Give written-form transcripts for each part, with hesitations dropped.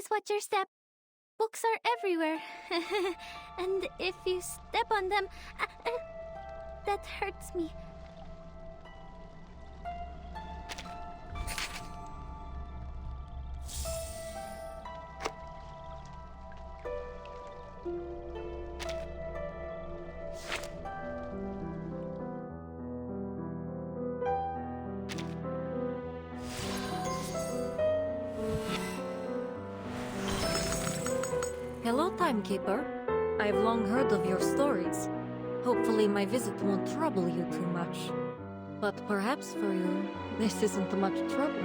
Please watch your step. Books are everywhere. And if you step on them, that hurts me. Hello, Timekeeper. I've long heard of your stories. Hopefully my visit won't trouble you too much. But perhaps for you, this isn't much trouble.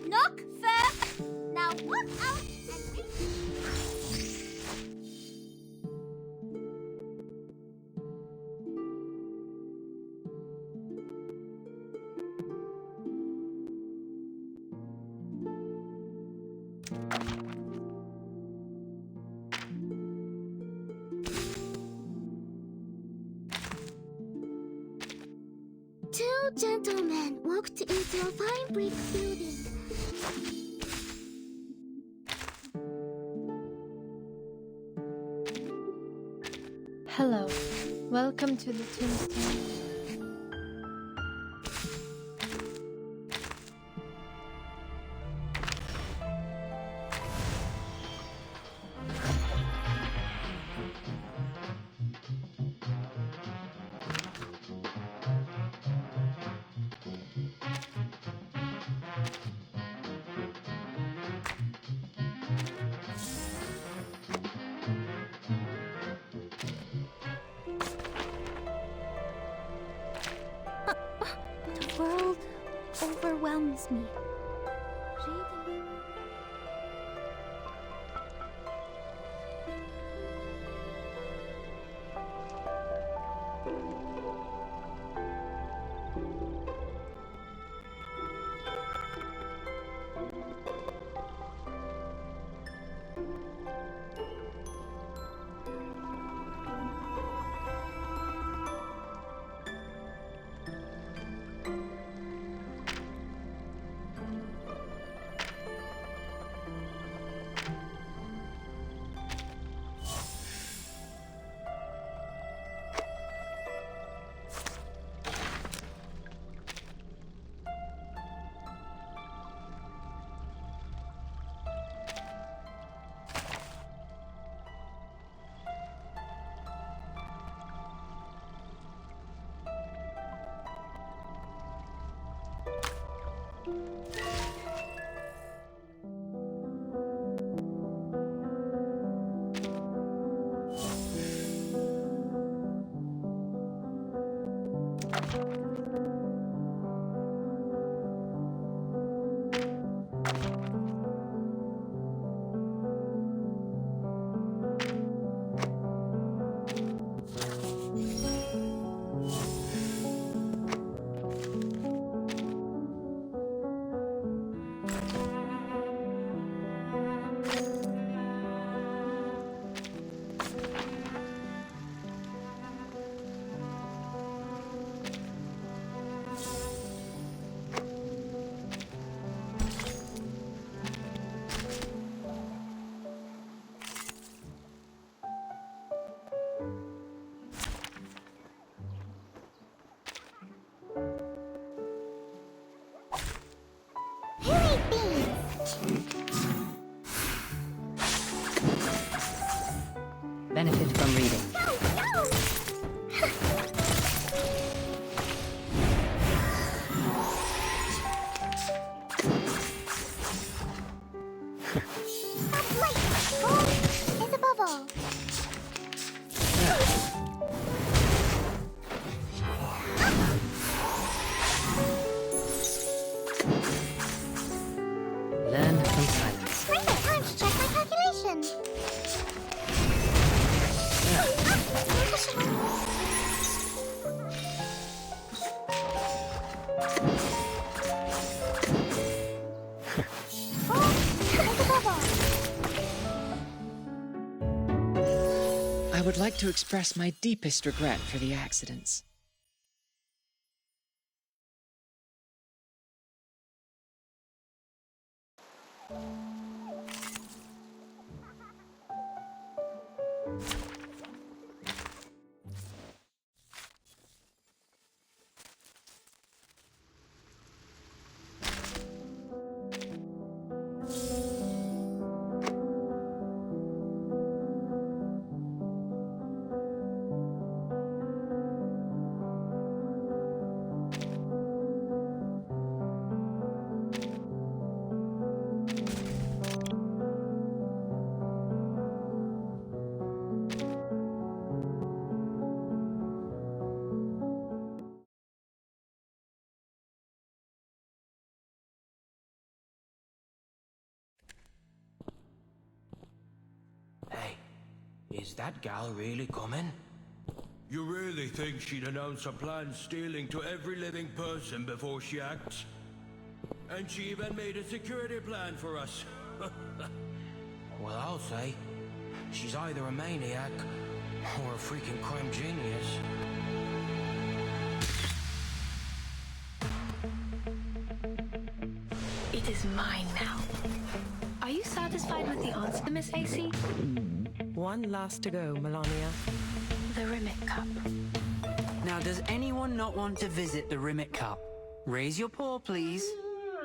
Knock first! Now walk out and meet me. Two gentlemen walked into a fine brick building. Hello, welcome to the tombstone. The world overwhelms me. Reading. Benefit from reading. It's a bubble. Learn from silence. again. I would like to express my deepest regret for the accidents. Hey, is that gal really coming? You really think she'd announce a planned stealing to every living person before she acts? And she even made a security plan for us. Well, I'll say, she's either a maniac or a freaking crime genius. It is mine now. Are you satisfied with the answer, Miss AC? One last to go, Melania. The Rimmick Cup. Now, does anyone not want to visit the Rimmick Cup? Raise your paw, please.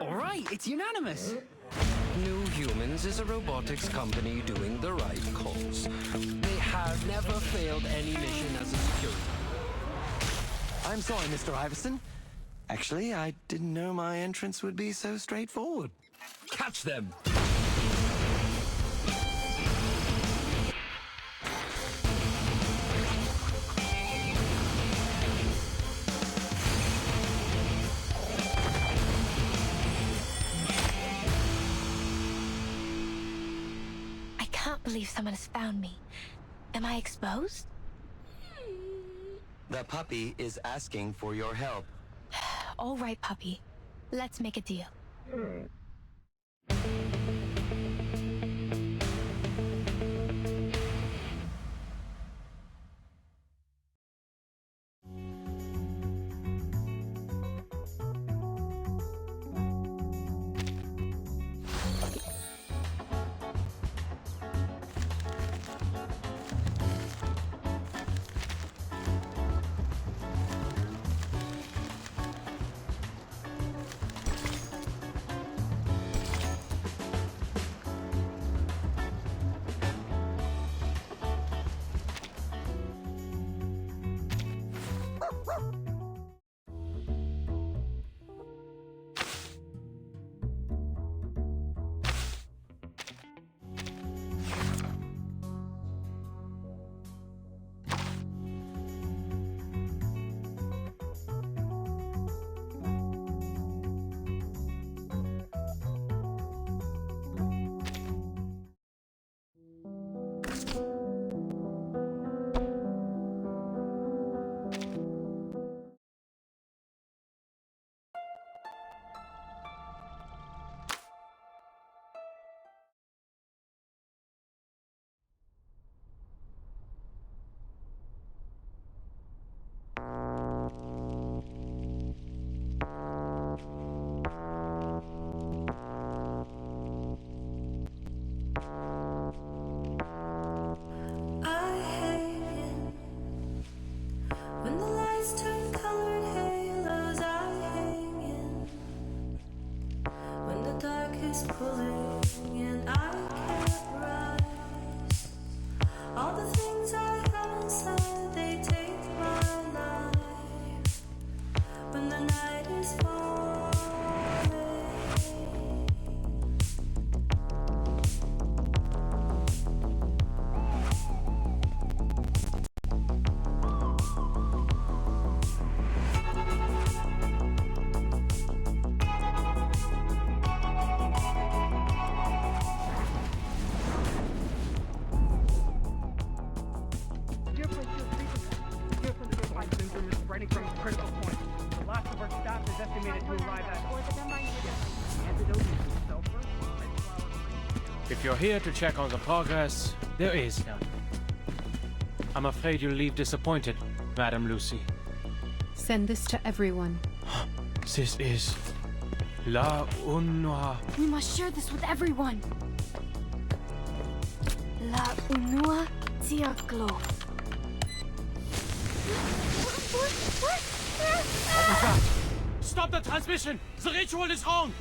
All right, it's unanimous. New Humans is a robotics company doing the right calls. They have never failed any mission as a security. I'm sorry, Mr. Iverson. Actually, I didn't know my entrance would be so straightforward. Catch them! I can't believe someone has found me. Am I exposed? The puppy is asking for your help. All right, puppy. Let's make a deal. If you're here to check on the progress, there is none. I'm afraid you'll leave disappointed, Madam Lucy. Send this to everyone. This is La Unua. We must share this with everyone. La Unua Diaklo. What was that? Stop the transmission! The ritual is wrong!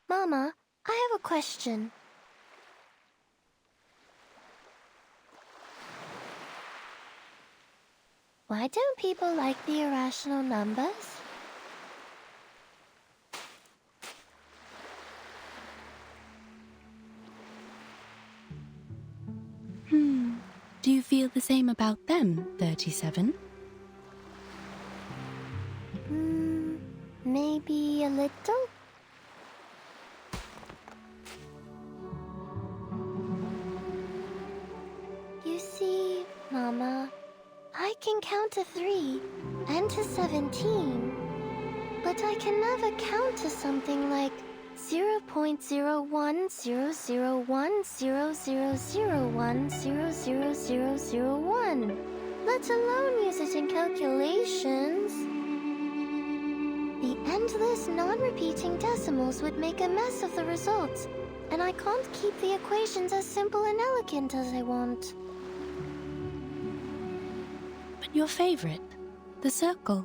Mama, I have a question. Why don't people like the irrational numbers? Do you feel the same about them, 37? Maybe a little? You see, Mama, I can count to 3 and to 17, but I can never count to something like 0.0100100001000001, let alone use it in calculations. The endless, non-repeating decimals would make a mess of the results, and I can't keep the equations as simple and elegant as I want. But your favorite, the circle.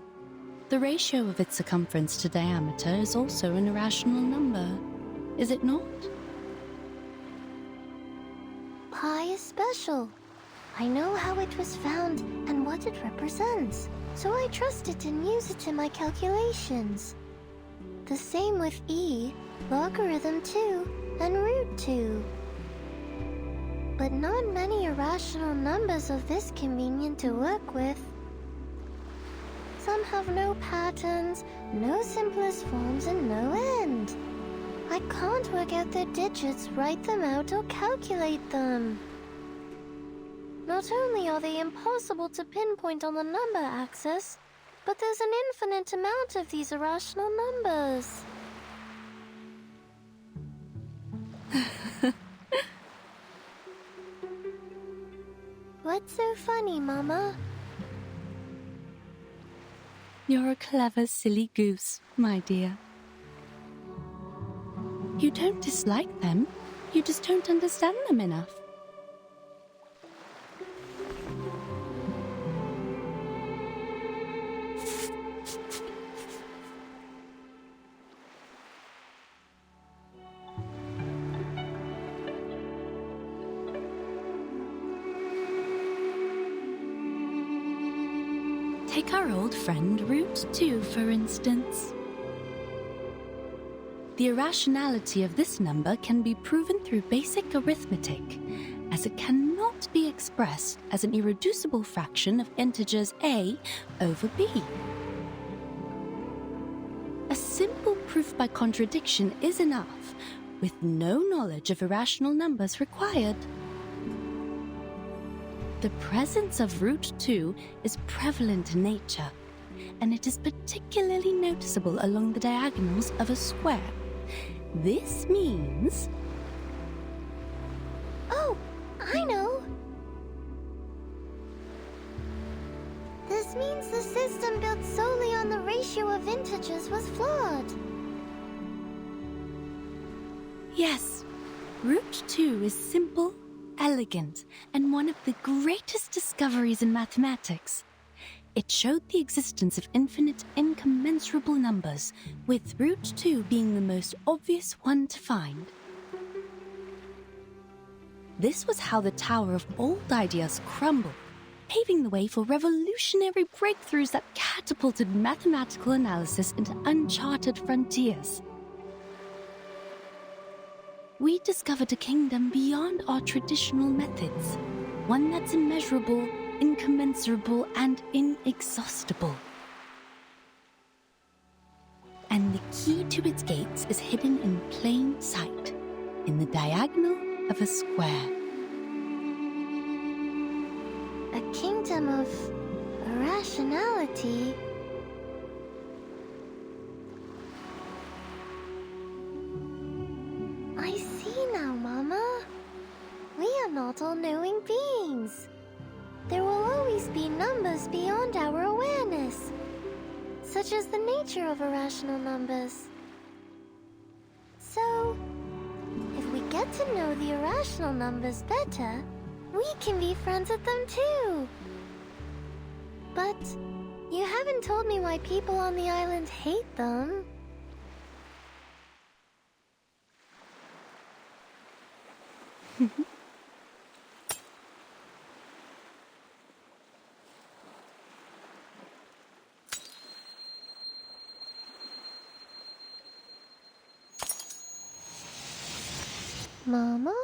The ratio of its circumference to diameter is also an irrational number, is it not? Pi is special. I know how it was found and what it represents, so I trust it and use it in my calculations. The same with e, logarithm 2, and root 2. But not many irrational numbers are this convenient to work with. Some have no patterns, no simplest forms, and no end. I can't work out their digits, write them out, or calculate them. Not only are they impossible to pinpoint on the number axis, but there's an infinite amount of these irrational numbers. What's so funny, Mama? You're a clever, silly goose, my dear. You don't dislike them, you just don't understand them enough. Take our old friend Root 2, for instance. The irrationality of this number can be proven through basic arithmetic, as it cannot be expressed as an irreducible fraction of integers a over b. A simple proof by contradiction is enough, with no knowledge of irrational numbers required. The presence of root 2 is prevalent in nature, and it is particularly noticeable along the diagonals of a square. This means... Oh, I know! This means the system built solely on the ratio of integers was flawed. Yes, root 2 is simple, elegant, and one of the greatest discoveries in mathematics. It showed the existence of infinite incommensurable numbers, with root 2 being the most obvious one to find. This was how the Tower of Old Ideas crumbled, paving the way for revolutionary breakthroughs that catapulted mathematical analysis into uncharted frontiers. We discovered a kingdom beyond our traditional methods, one that's immeasurable, incommensurable, and inexhaustible. And the key to its gates is hidden in plain sight, in the diagonal of a square. A kingdom of irrationality. I see now, Mama. We are not all-knowing beings. There will always be numbers beyond our awareness, such as the nature of irrational numbers. So, if we get to know the irrational numbers better, we can be friends with them too. But you haven't told me why people on the island hate them. Mama?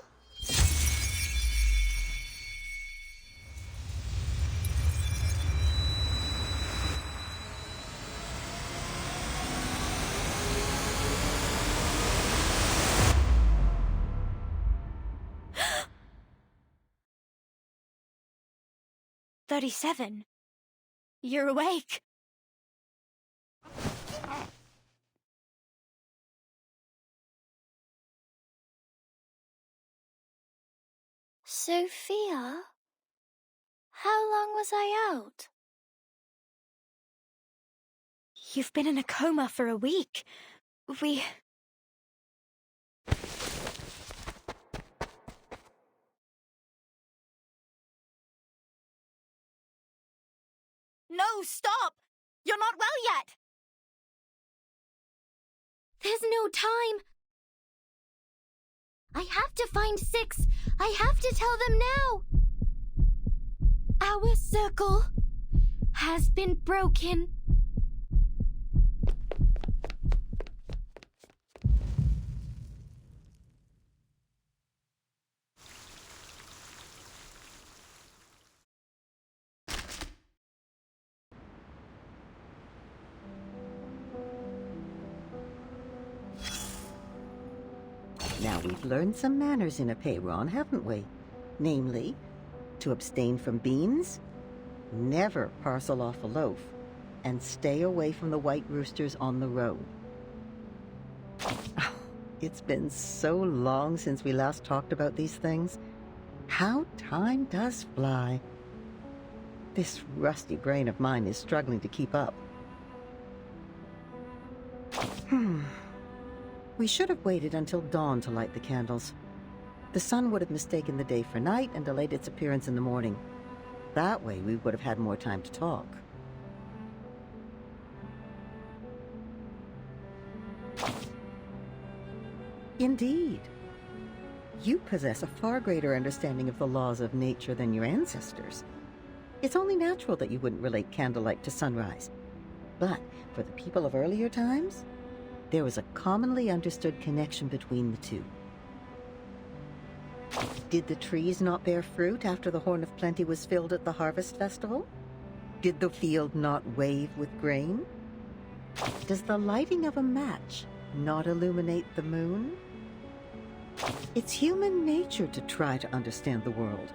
"37. You're awake." Sophia? How long was I out? You've been in a coma for a week. No, stop! You're not well yet! There's no time. I have to find 6. I have to tell them now. Our circle has been broken. Now, we've learned some manners in a Peyron, haven't we? Namely, to abstain from beans, never parcel off a loaf, and stay away from the white roosters on the road. Oh, it's been so long since we last talked about these things. How time does fly. This rusty brain of mine is struggling to keep up. We should have waited until dawn to light the candles. The sun would have mistaken the day for night and delayed its appearance in the morning. That way, we would have had more time to talk. Indeed. You possess a far greater understanding of the laws of nature than your ancestors. It's only natural that you wouldn't relate candlelight to sunrise. But for the people of earlier times, there was a commonly understood connection between the two. Did the trees not bear fruit after the Horn of Plenty was filled at the harvest festival? Did the field not wave with grain? Does the lighting of a match not illuminate the moon? It's human nature to try to understand the world.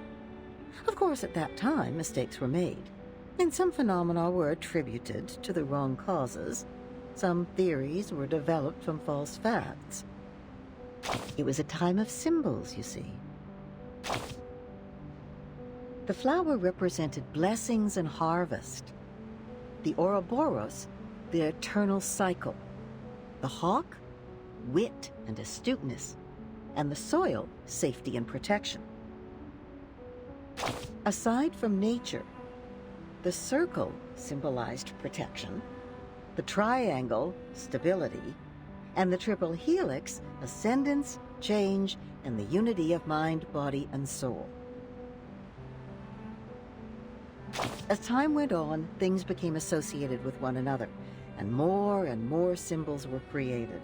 Of course, at that time, mistakes were made, and some phenomena were attributed to the wrong causes. Some theories were developed from false facts. It was a time of symbols, you see. The flower represented blessings and harvest. The Ouroboros, the eternal cycle. The hawk, wit and astuteness. And the soil, safety and protection. Aside from nature, the circle symbolized protection, the triangle, stability, and the triple helix, ascendance, change, and the unity of mind, body, and soul. As time went on, things became associated with one another, and more symbols were created.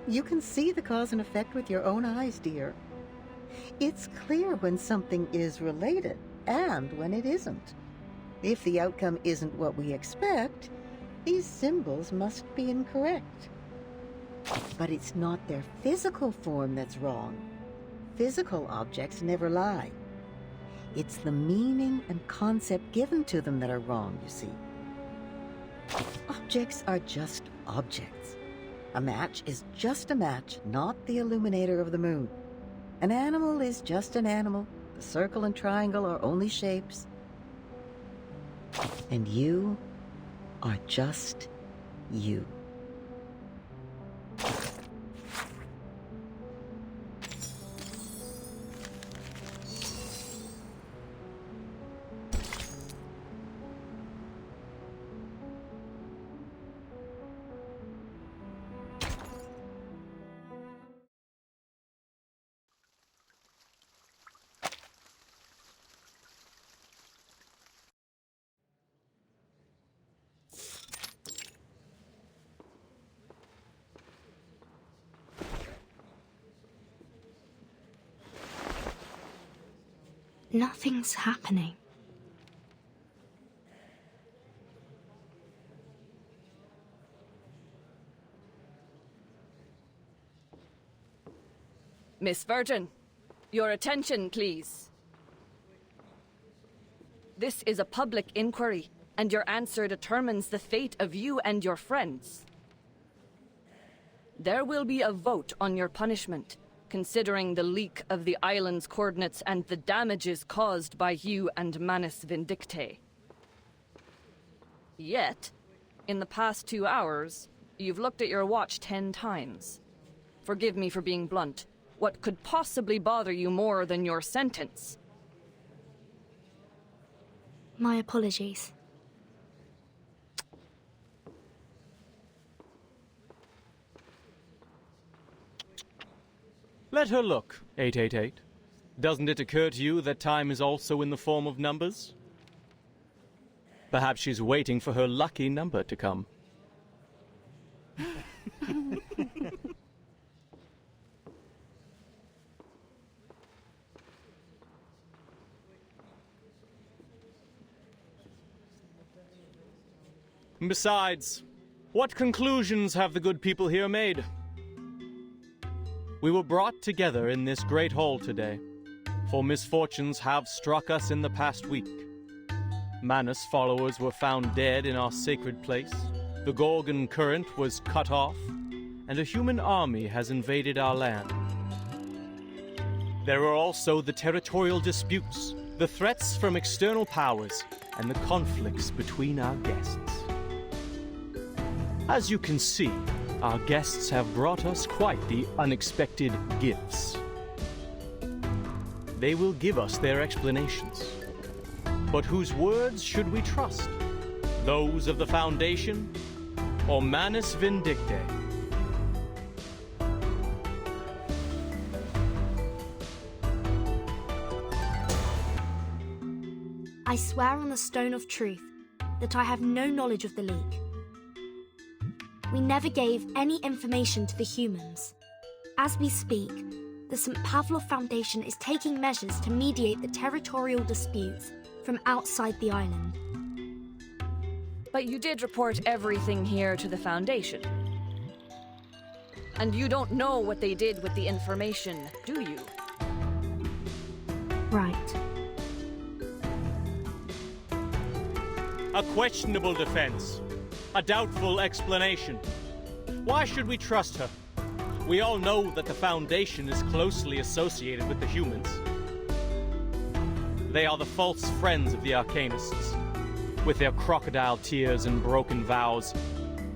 You can see the cause and effect with your own eyes, dear. It's clear when something is related and when it isn't. If the outcome isn't what we expect, these symbols must be incorrect. But it's not their physical form that's wrong. Physical objects never lie. It's the meaning and concept given to them that are wrong, you see. Objects are just objects. A match is just a match, not the illuminator of the moon. An animal is just an animal. The circle and triangle are only shapes. And you are just you. Nothing's happening. Miss Virgin, your attention, please. This is a public inquiry, and your answer determines the fate of you and your friends. There will be a vote on your punishment, considering the leak of the island's coordinates and the damages caused by you and Manus Vindictae. Yet, in the past 2 hours, you've looked at your watch 10 times. Forgive me for being blunt. What could possibly bother you more than your sentence? My apologies. Let her look, 888. Doesn't it occur to you that time is also in the form of numbers? Perhaps she's waiting for her lucky number to come. Besides, what conclusions have the good people here made? We were brought together in this great hall today, for misfortunes have struck us in the past week. Manus followers were found dead in our sacred place, the Gorgon current was cut off, and a human army has invaded our land. There are also the territorial disputes, the threats from external powers, and the conflicts between our guests. As you can see, our guests have brought us quite the unexpected gifts. They will give us their explanations. But whose words should we trust? Those of the Foundation or Manus Vindictae? I swear on the Stone of Truth that I have no knowledge of the League. We never gave any information to the humans. As we speak, the St. Pavlov Foundation is taking measures to mediate the territorial disputes from outside the island. But you did report everything here to the Foundation. And you don't know what they did with the information, do you? Right. A questionable defense. A doubtful explanation. Why should we trust her? We all know that the Foundation is closely associated with the humans. They are the false friends of the Arcanists, with their crocodile tears and broken vows.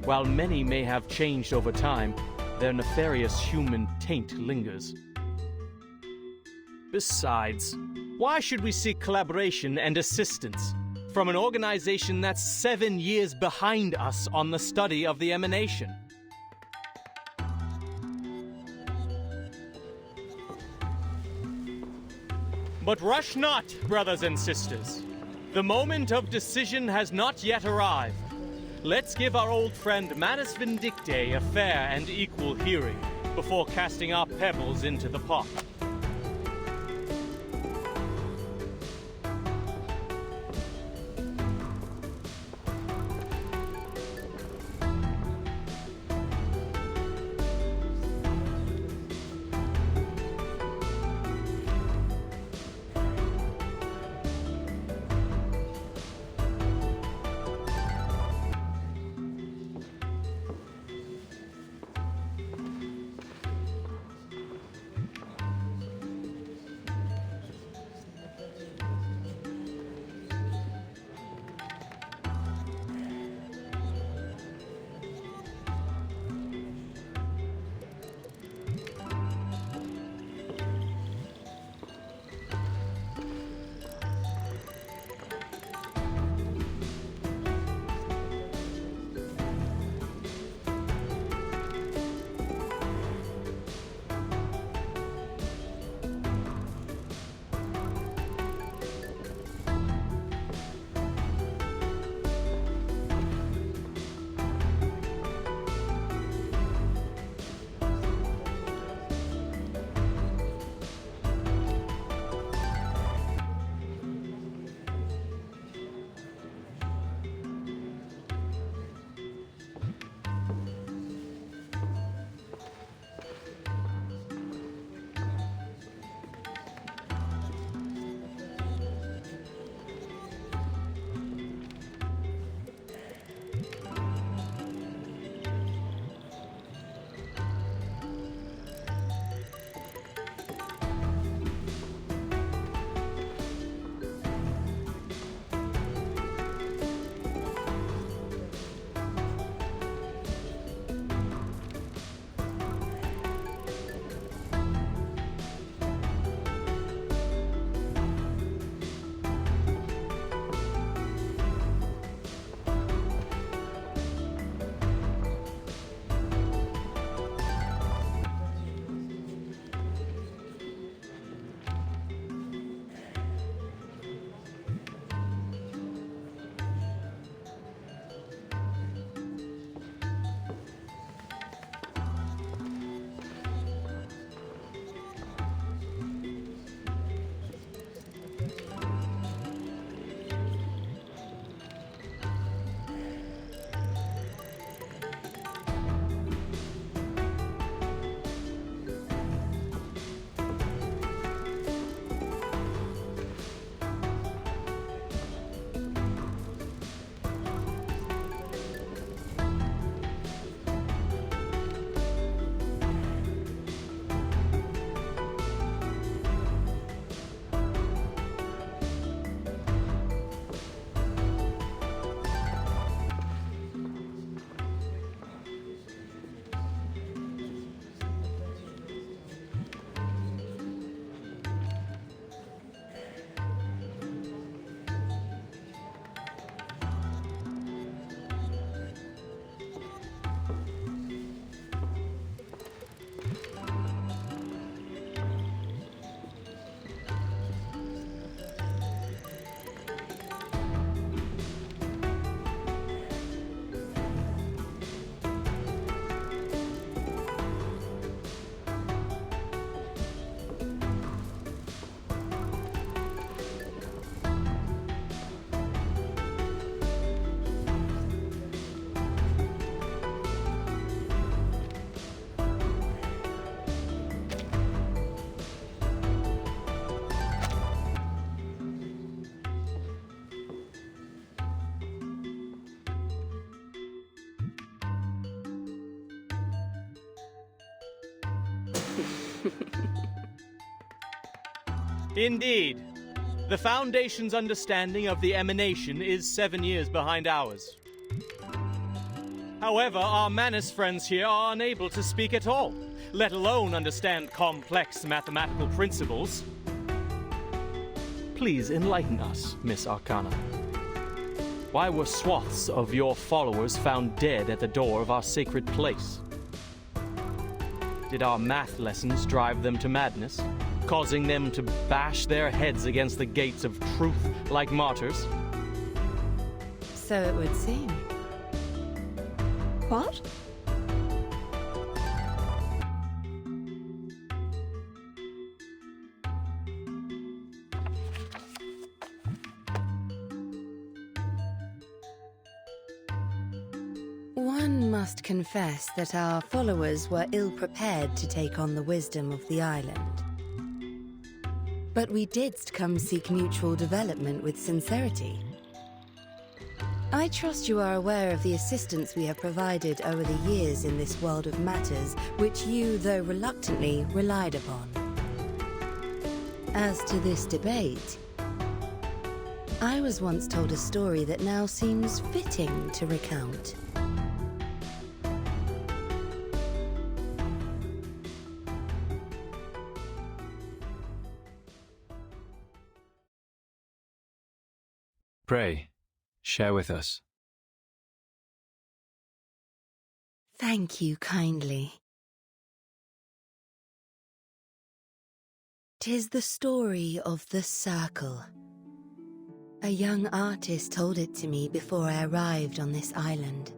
While many may have changed over time, their nefarious human taint lingers. Besides, why should we seek collaboration and assistance from an organization that's 7 years behind us on the study of the emanation? But rush not, brothers and sisters. The moment of decision has not yet arrived. Let's give our old friend Manus Vindictae a fair and equal hearing before casting our pebbles into the pot. Indeed. The Foundation's understanding of the emanation is 7 years behind ours. However, our Manus friends here are unable to speak at all, let alone understand complex mathematical principles. Please enlighten us, Miss Arcana. Why were swaths of your followers found dead at the door of our sacred place? Did our math lessons drive them to madness, causing them to bash their heads against the gates of truth like martyrs? So it would seem. What? One must confess that our followers were ill-prepared to take on the wisdom of the island. But we didst come seek mutual development with sincerity. I trust you are aware of the assistance we have provided over the years in this world of matters, which you, though reluctantly, relied upon. As to this debate, I was once told a story that now seems fitting to recount. Pray, share with us. Thank you kindly. 'Tis the story of the Circle. A young artist told it to me before I arrived on this island.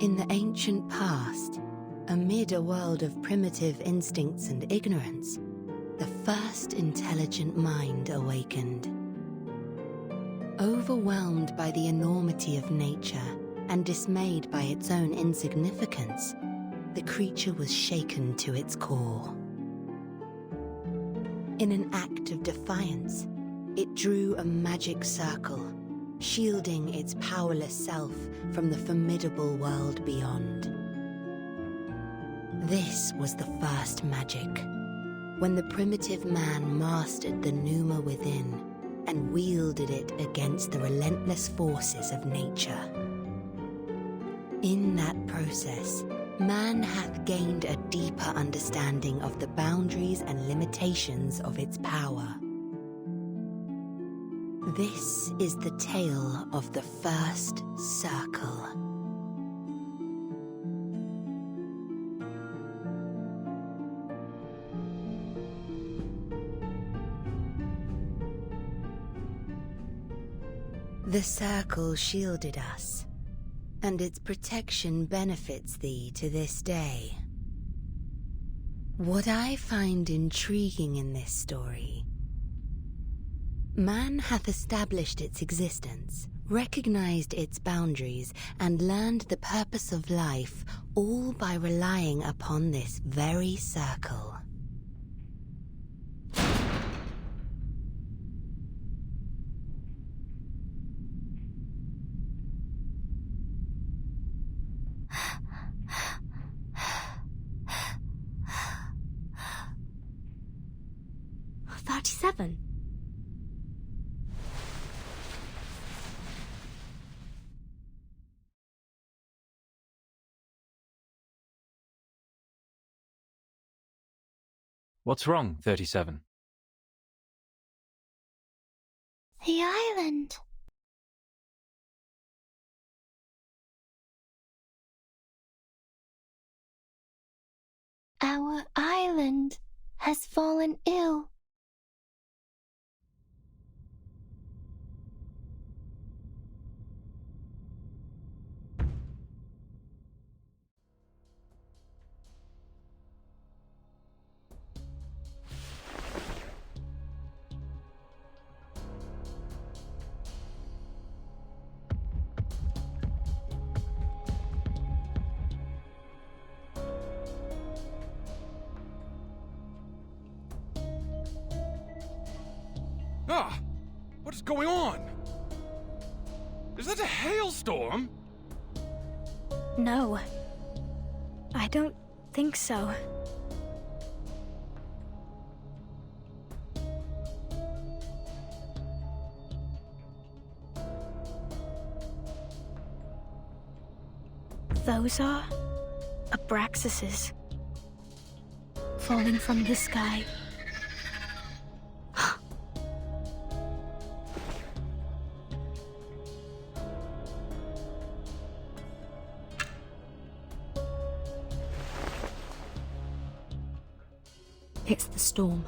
In the ancient past, amid a world of primitive instincts and ignorance, the first intelligent mind awakened. Overwhelmed by the enormity of nature and dismayed by its own insignificance, the creature was shaken to its core. In an act of defiance, it drew a magic circle, shielding its powerless self from the formidable world beyond. This was the first magic, when the primitive man mastered the pneuma within and wielded it against the relentless forces of nature. In that process, man hath gained a deeper understanding of the boundaries and limitations of its power. This is the tale of the first circle. The circle shielded us, and its protection benefits thee to this day. What I find intriguing in this story: man hath established its existence, recognized its boundaries, and learned the purpose of life, all by relying upon this very circle. What's wrong, 37? The island. Our island has fallen ill. Ah! What is going on? Is that a hailstorm? No. I don't think so. Those are Abraxases falling from the sky. It's the storm.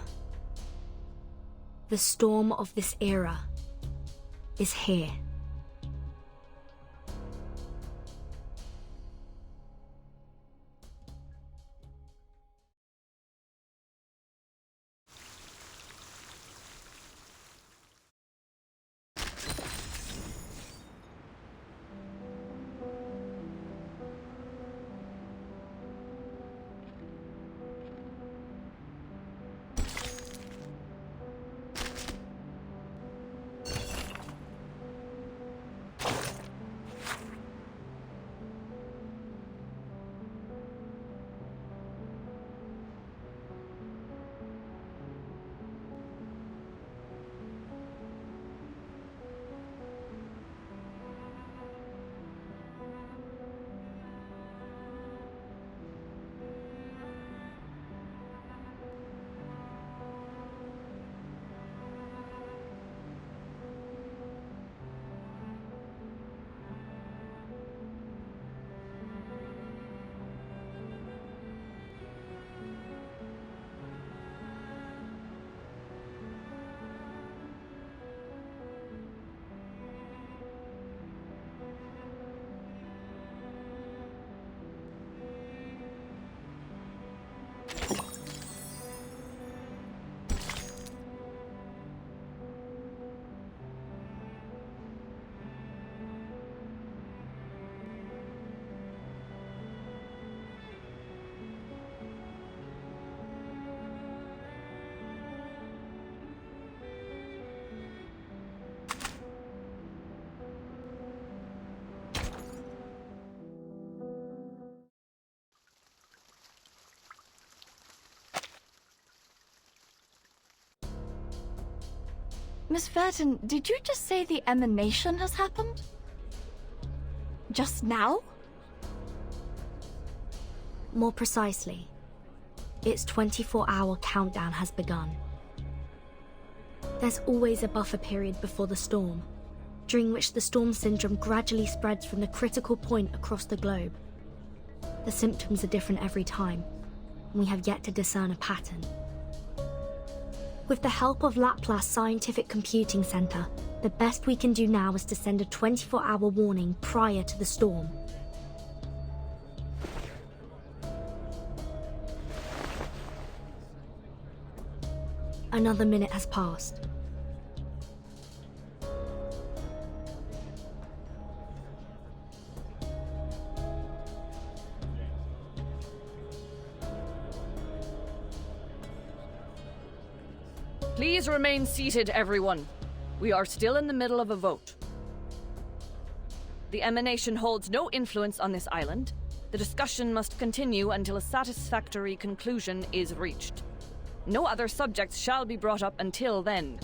The storm of this era is here. Miss Verton, did you just say the emanation has happened? Just now? More precisely, its 24-hour countdown has begun. There's always a buffer period before the storm, during which the storm syndrome gradually spreads from the critical point across the globe. The symptoms are different every time, and we have yet to discern a pattern. With the help of Laplace Scientific Computing Center, the best we can do now is to send a 24-hour warning prior to the storm. Another minute has passed. Please remain seated, everyone. We are still in the middle of a vote. The emanation holds no influence on this island. The discussion must continue until a satisfactory conclusion is reached. No other subjects shall be brought up until then.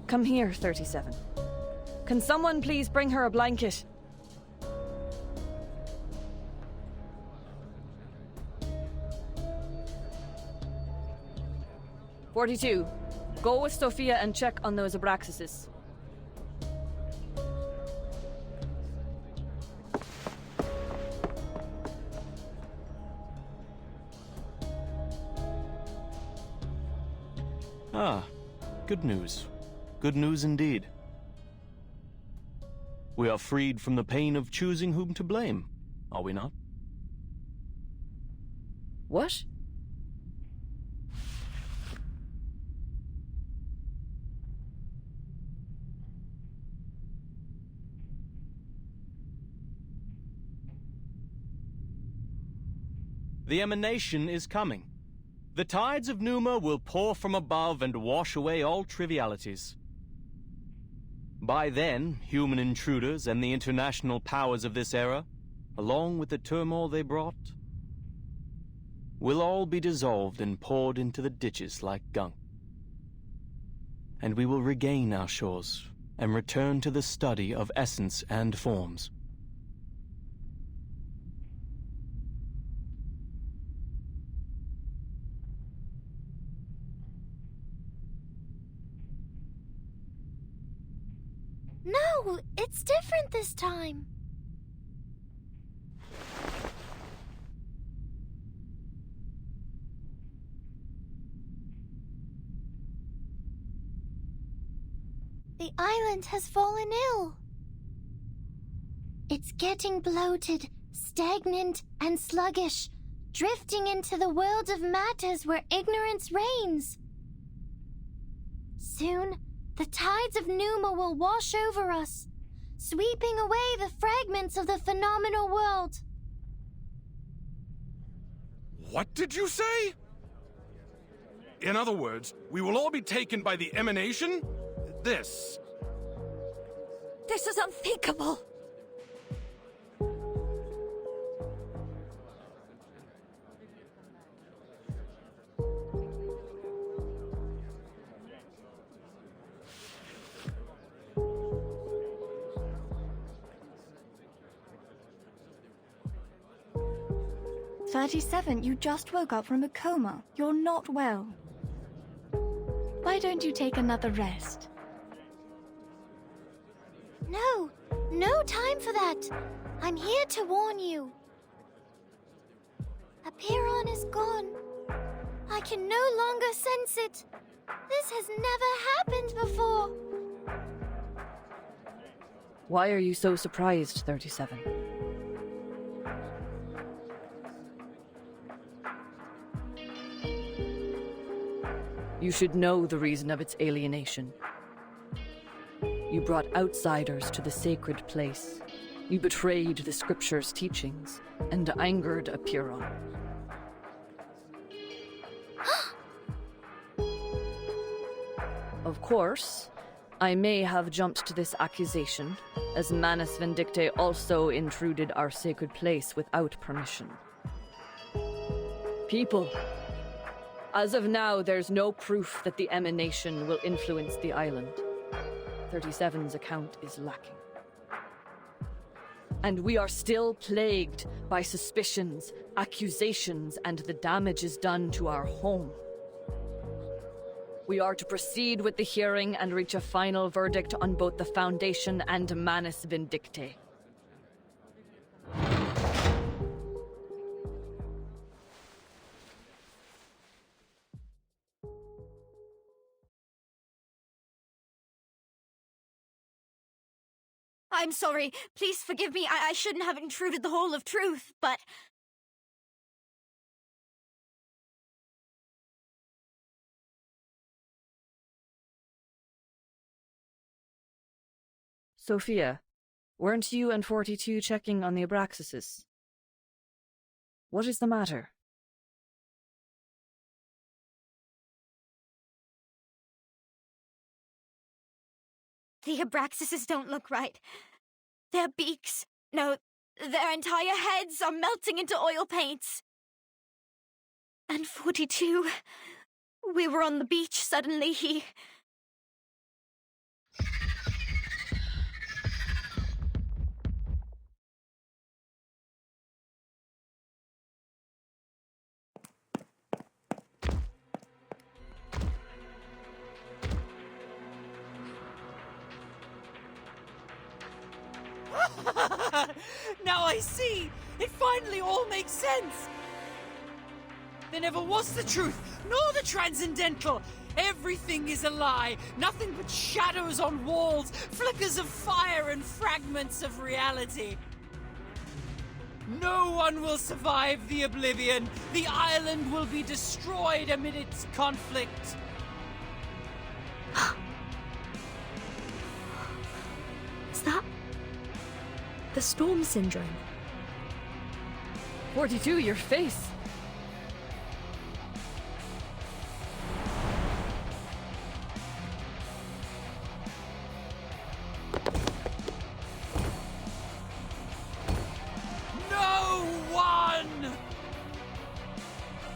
Come here, 37. Can someone please bring her a blanket? "42. Go with Sophia and check on those Abraxases. Ah, good news. Good news indeed. We are freed from the pain of choosing whom to blame, are we not? What? The emanation is coming. The tides of Numa will pour from above and wash away all trivialities. By then, human intruders and the international powers of this era, along with the turmoil they brought, will all be dissolved and poured into the ditches like gunk. And we will regain our shores and return to the study of essence and forms. No, it's different this time. The island has fallen ill. It's getting bloated, stagnant, and sluggish, drifting into the world of matters where ignorance reigns. Soon, the tides of Numa will wash over us, sweeping away the fragments of the phenomenal world. What did you say? In other words, we will all be taken by the emanation? This is unthinkable. "37, you just woke up from a coma. You're not well. Why don't you take another rest?" No, no time for that. I'm here to warn you. Apiron is gone. I can no longer sense it. This has never happened before. Why are you so surprised, 37? You should know the reason of its alienation. You brought outsiders to the sacred place. You betrayed the scripture's teachings and angered Apiron. Of course, I may have jumped to this accusation, as Manus Vindicte also intruded our sacred place without permission. People, as of now, there's no proof that the emanation will influence the island. 37's account is lacking. And we are still plagued by suspicions, accusations, and the damages done to our home. We are to proceed with the hearing and reach a final verdict on both the Foundation and Manus Vindicte. I'm sorry. Please forgive me. I shouldn't have intruded the whole of truth, but... Sophia, weren't you and 42 checking on the Abraxases? What is the matter? The Abraxases don't look right. Their beaks, no, their entire heads are melting into oil paints. And 42, we were on the beach, suddenly he... Now I see! It finally all makes sense! There never was the truth, nor the transcendental! Everything is a lie! Nothing but shadows on walls, flickers of fire and fragments of reality! No one will survive the oblivion! The island will be destroyed amid its conflict! Is that... the storm syndrome? 42, your face.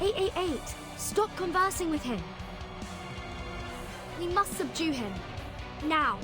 888, stop conversing with him. We must subdue him. Now.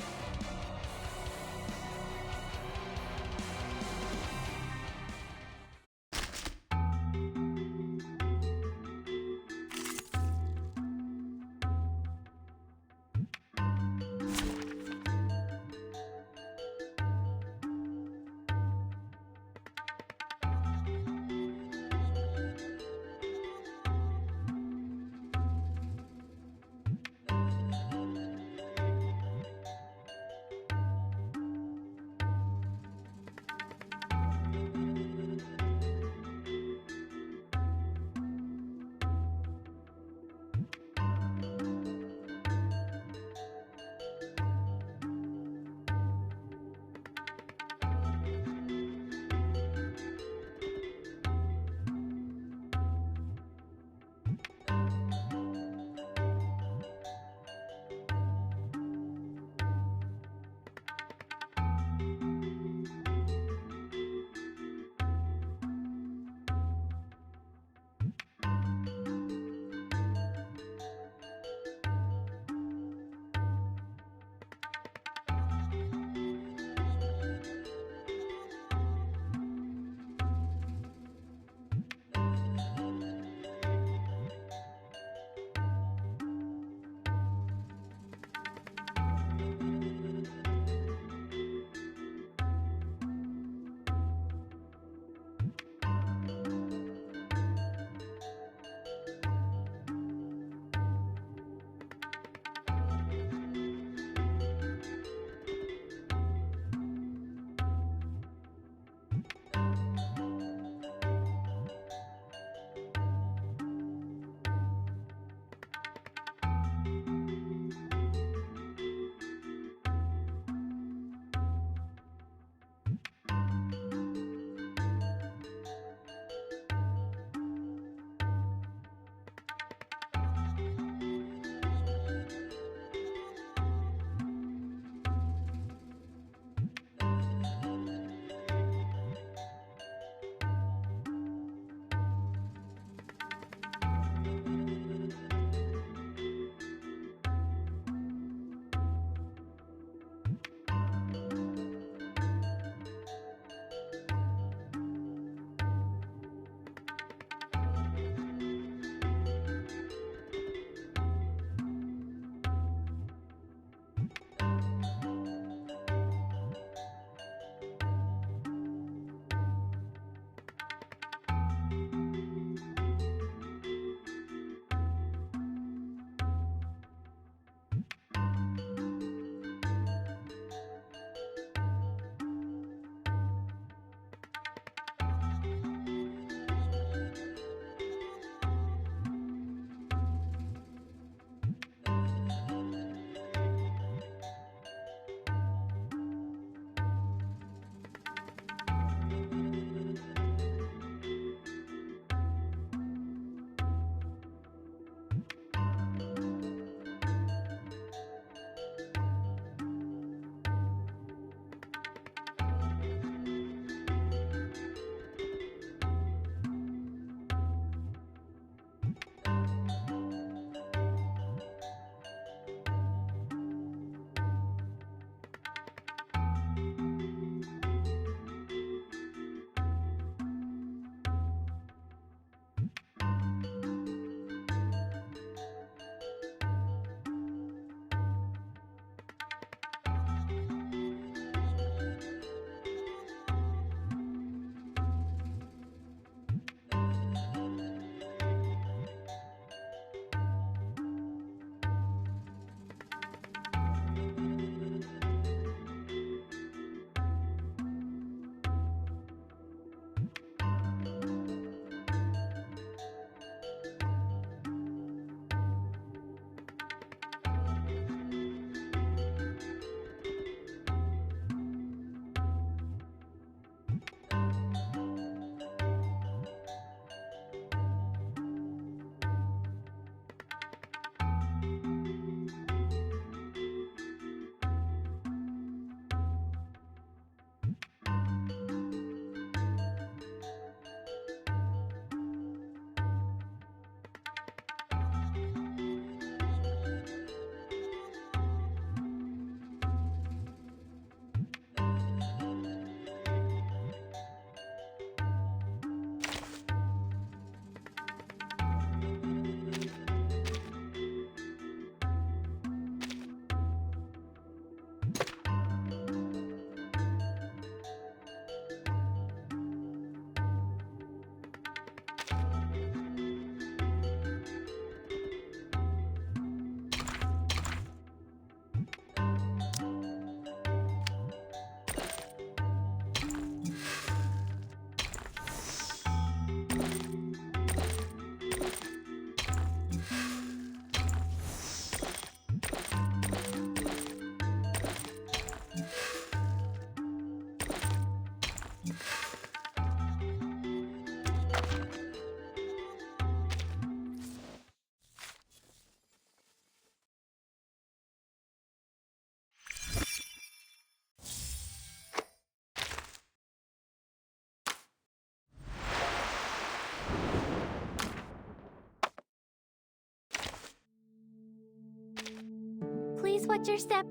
watch your step.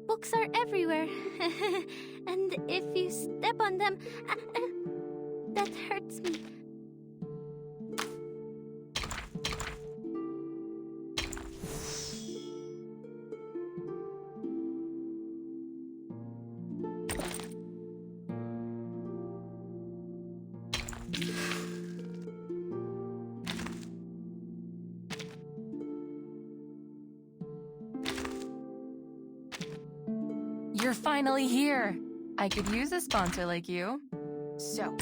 Books are everywhere. And if you step on them, that hurts me. You're finally here. I could use a sponsor like you. So.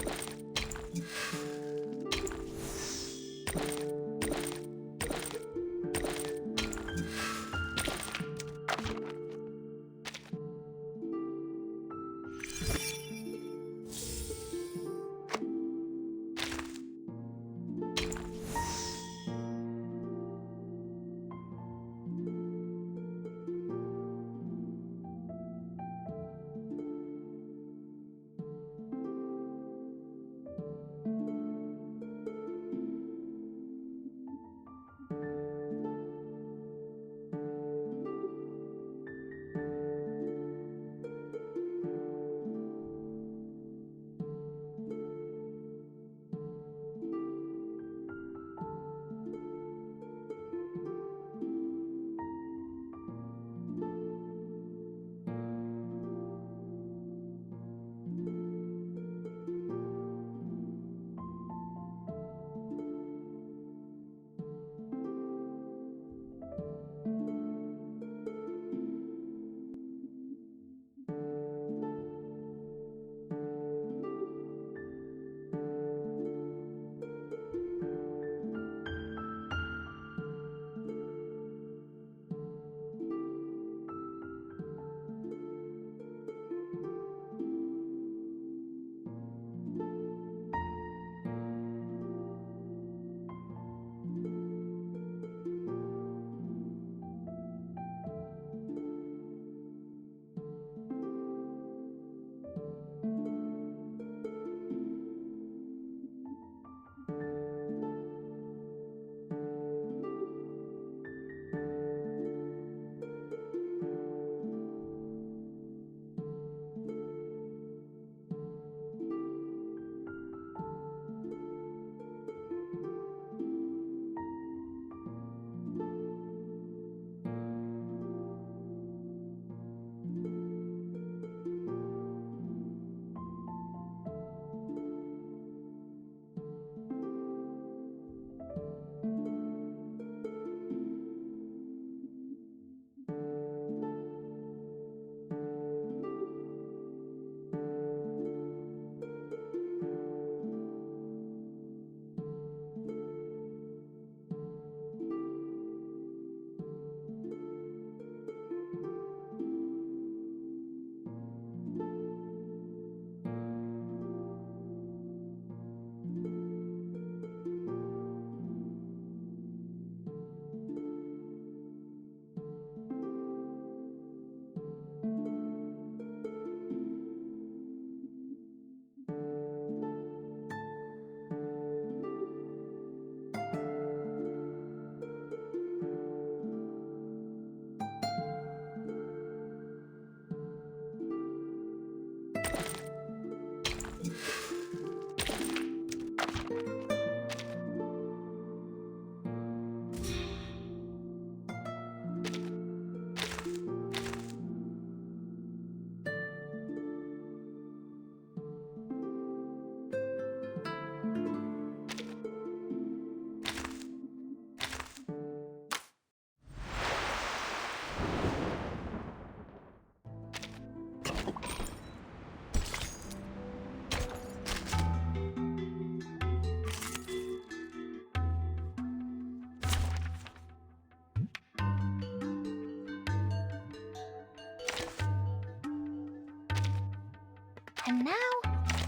And now,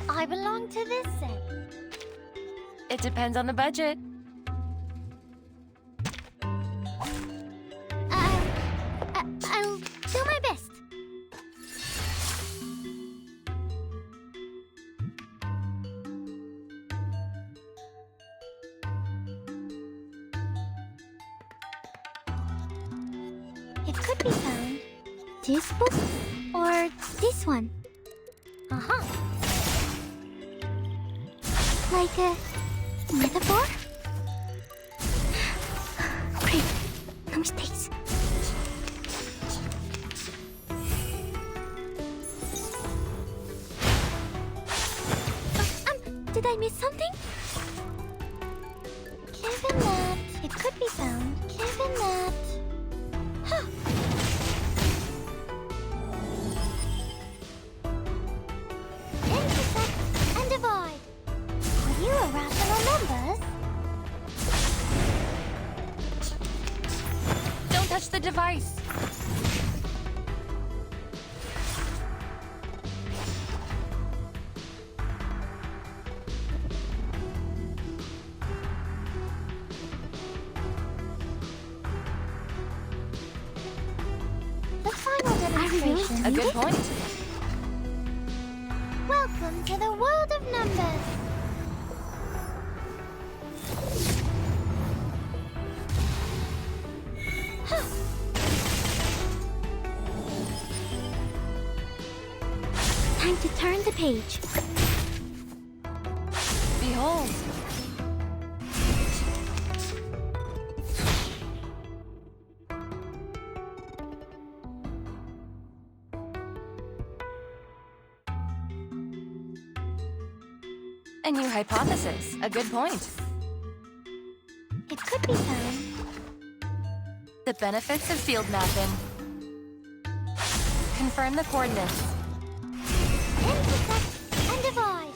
I belong to this set. It depends on the budget. I'll do my best. It could be found This book? Or this one? Uh-huh. Like a metaphor? Great. No mistakes. Did I miss something? Given that it could be found, given that... Huh. Intersect and divide. Are you irrational numbers? Don't touch the device. The final demonstration. A good point. Welcome to the world of numbers. Huh. Time to turn the page. Behold. A new hypothesis. A good point. It could be found. The benefits of field mapping. Confirm the coordinates. Intersect and divide.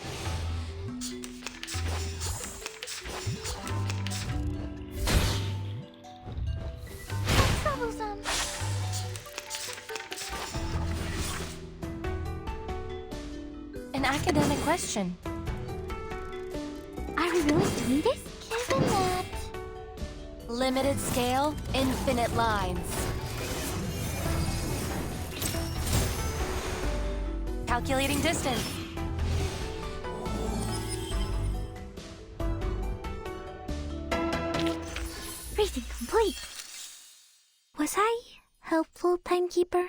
That's troublesome. An academic question. Are we willing to do this? Given that... Limited scale, infinite lines. Calculating distance. Reading complete. Was I helpful, timekeeper?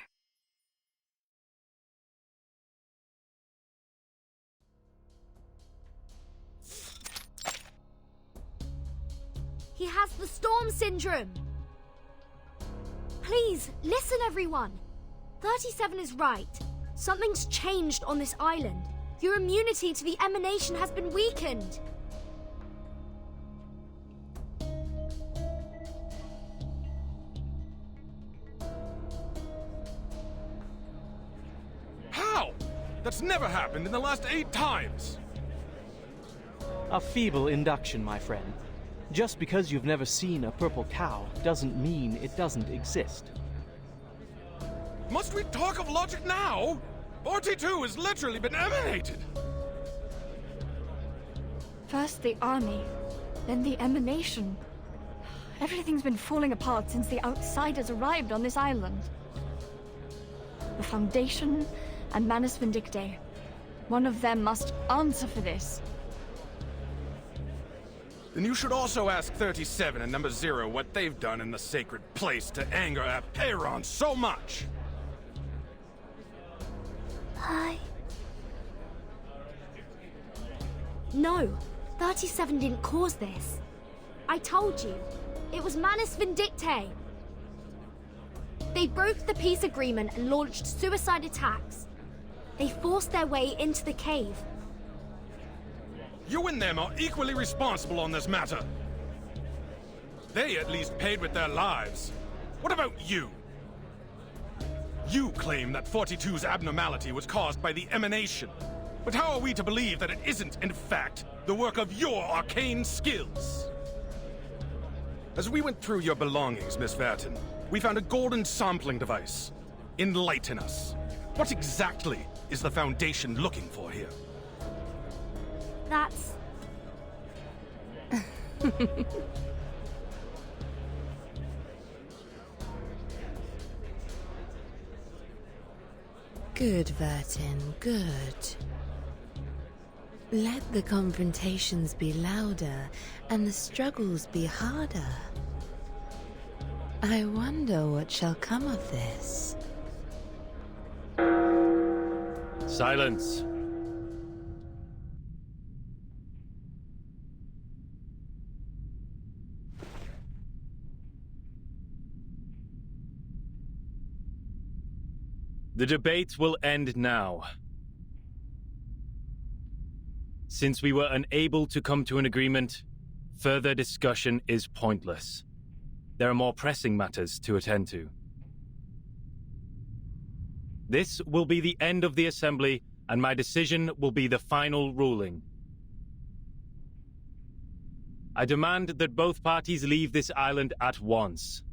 He has the storm syndrome. Please, listen everyone. 37 is right. Something's changed on this island. Your immunity to the emanation has been weakened. How? That's never happened in the last 8 times. A feeble induction, my friend. Just because you've never seen a purple cow doesn't mean it doesn't exist. Must we talk of logic now? 42 has literally been emanated. First the army, then the emanation. Everything's been falling apart since the outsiders arrived on this island. The Foundation and Manus Vindictae. One of them must answer for this. Then you should also ask 37 and number 0 what they've done in the sacred place to anger Apeiron so much. No, 37 didn't cause this. I told you, it was Manus Vindictae. They broke the peace agreement and launched suicide attacks. They forced their way into the cave. You and them are equally responsible on this matter. They at least paid with their lives. What about you? You claim that 42's abnormality was caused by the emanation. But how are we to believe that it isn't, in fact, the work of your arcane skills? As we went through your belongings, Miss Verton, we found a golden sampling device. Enlighten us. What exactly is the Foundation looking for here? That's... Good, Vertin, good. Let the confrontations be louder and the struggles be harder. I wonder what shall come of this. Silence. The debate will end now. Since we were unable to come to an agreement, further discussion is pointless. There are more pressing matters to attend to. This will be the end of the assembly, and my decision will be the final ruling. I demand that both parties leave this island at once.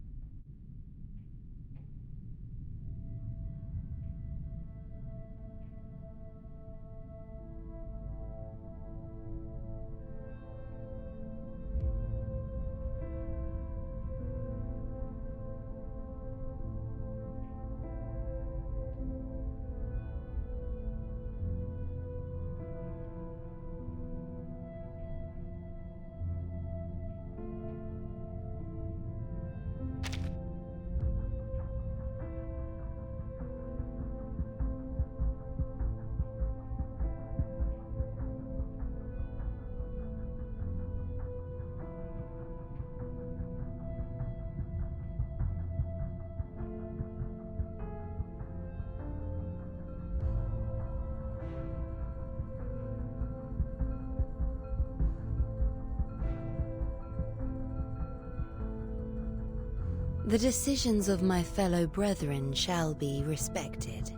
The decisions of my fellow brethren shall be respected.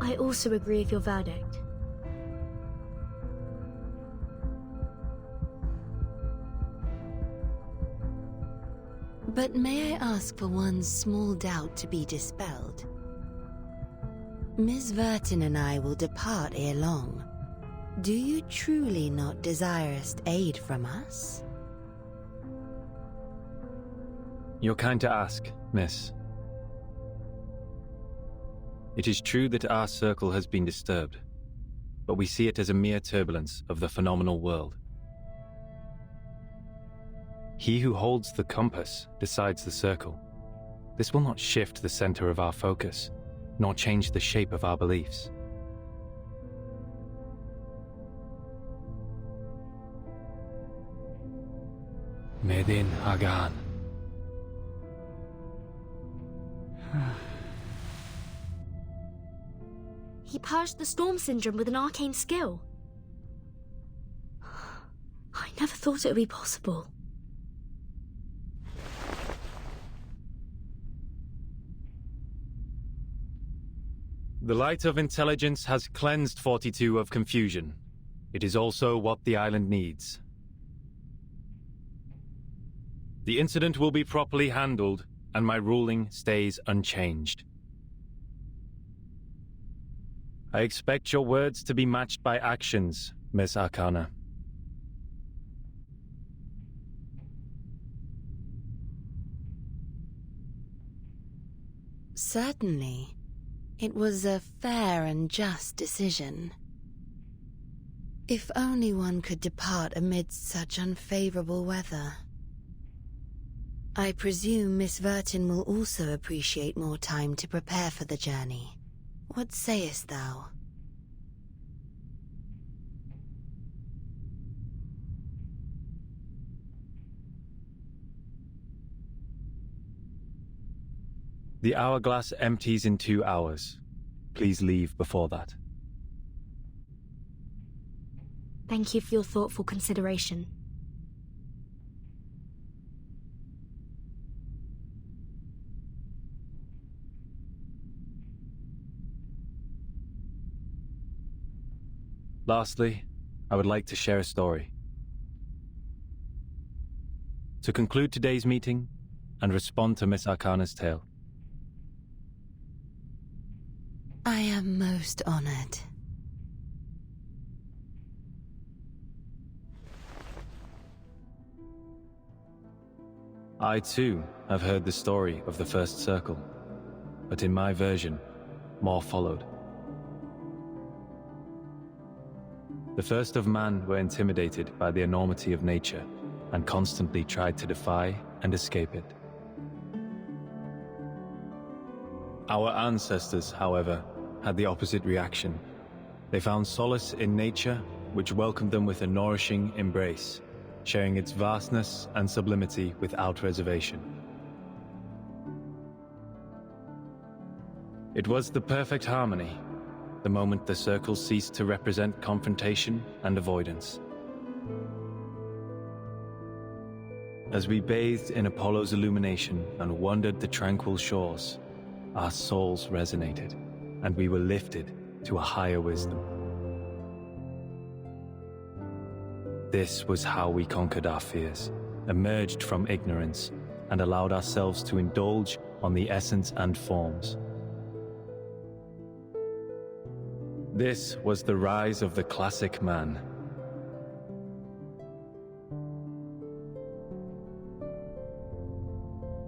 I also agree with your verdict. But may I ask for one small doubt to be dispelled? Miss Vertin and I will depart ere long. Do you truly not desirest aid from us? You're kind to ask, miss. It is true that our circle has been disturbed, but we see it as a mere turbulence of the phenomenal world. He who holds the compass decides the circle. This will not shift the center of our focus, nor change the shape of our beliefs. Medin Hagan. He purged the storm syndrome with an arcane skill. I never thought it would be possible. The light of intelligence has cleansed 42 of confusion. It is also what the island needs. The incident will be properly handled, and my ruling stays unchanged. I expect your words to be matched by actions, Miss Arcana. Certainly. It was a fair and just decision. If only one could depart amidst such unfavorable weather. I presume Miss Vertin will also appreciate more time to prepare for the journey. What sayest thou? The hourglass empties in 2 hours. Please leave before that. Thank you for your thoughtful consideration. Lastly, I would like to share a story. To conclude today's meeting and respond to Miss Arcana's tale. I am most honored. I too have heard the story of the first circle, but in my version, more followed. The first of man were intimidated by the enormity of nature and constantly tried to defy and escape it. Our ancestors, however, had the opposite reaction. They found solace in nature, which welcomed them with a nourishing embrace, sharing its vastness and sublimity without reservation. It was the perfect harmony, the moment the circle ceased to represent confrontation and avoidance. As we bathed in Apollo's illumination and wandered the tranquil shores, our souls resonated, and we were lifted to a higher wisdom. This was how we conquered our fears, emerged from ignorance, and allowed ourselves to indulge on the essence and forms. This was the rise of the classic man.